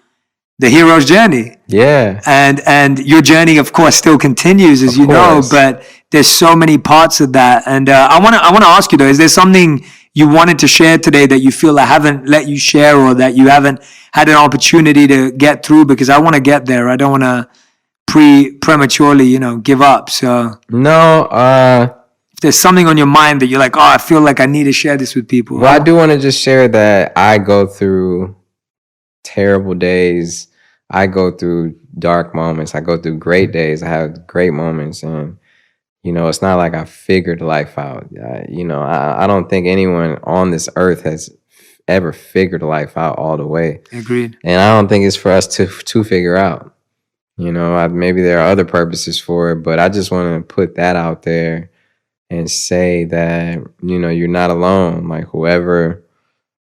[SPEAKER 1] the hero's journey. And your journey, of course, still continues, as you know, but there's so many parts of that. And I want to ask you, though, is there something you wanted to share today that you feel I haven't let you share, or that you haven't had an opportunity to get through? Because I want to get there. I don't want to prematurely, you know, give up. So
[SPEAKER 2] no,
[SPEAKER 1] if there's something on your mind that you're like, oh, I feel like I need to share this with people.
[SPEAKER 2] Well, I do want to just share that I go through terrible days. I go through dark moments. I go through great days. I have great moments. And, you know, it's not like I figured life out. You know, I don't think anyone on this earth has ever figured life out all the way.
[SPEAKER 1] Agreed.
[SPEAKER 2] And I don't think it's for us to figure out. You know, maybe there are other purposes for it, but I just want to put that out there and say that, you know, you're not alone. Like, whoever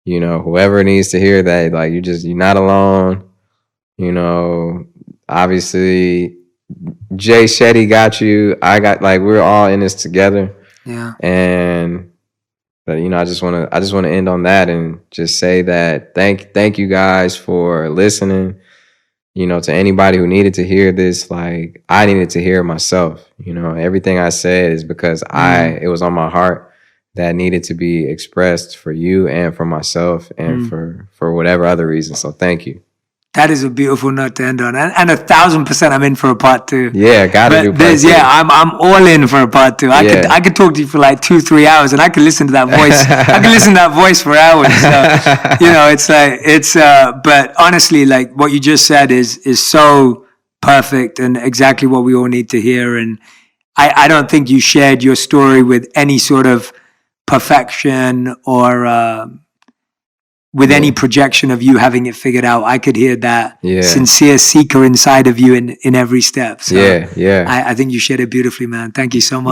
[SPEAKER 2] needs to hear that, like, you're not alone. You know, obviously Shetty got you. I got, like, we're all in this together. And but, you know, I just want to end on that and just say that thank you guys for listening. You know, to anybody who needed to hear this, like, I needed to hear it myself. You know, everything I said is because it was on my heart, that needed to be expressed for you and for myself and for whatever other reason. So thank you.
[SPEAKER 1] That is a beautiful note to end on, and 1,000% I'm in for a part 2.
[SPEAKER 2] Yeah, gotta do part 2.
[SPEAKER 1] I'm all in for a part 2. I could talk to you for like 2-3 hours, and I could listen to that voice. I could listen to that voice for hours. So, you know, it's like but honestly, like, what you just said is so perfect and exactly what we all need to hear. And I don't think you shared your story with any sort of perfection or with any projection of you having it figured out. I could hear that sincere seeker inside of you in every step. So I think you shared it beautifully, man. Thank you so much.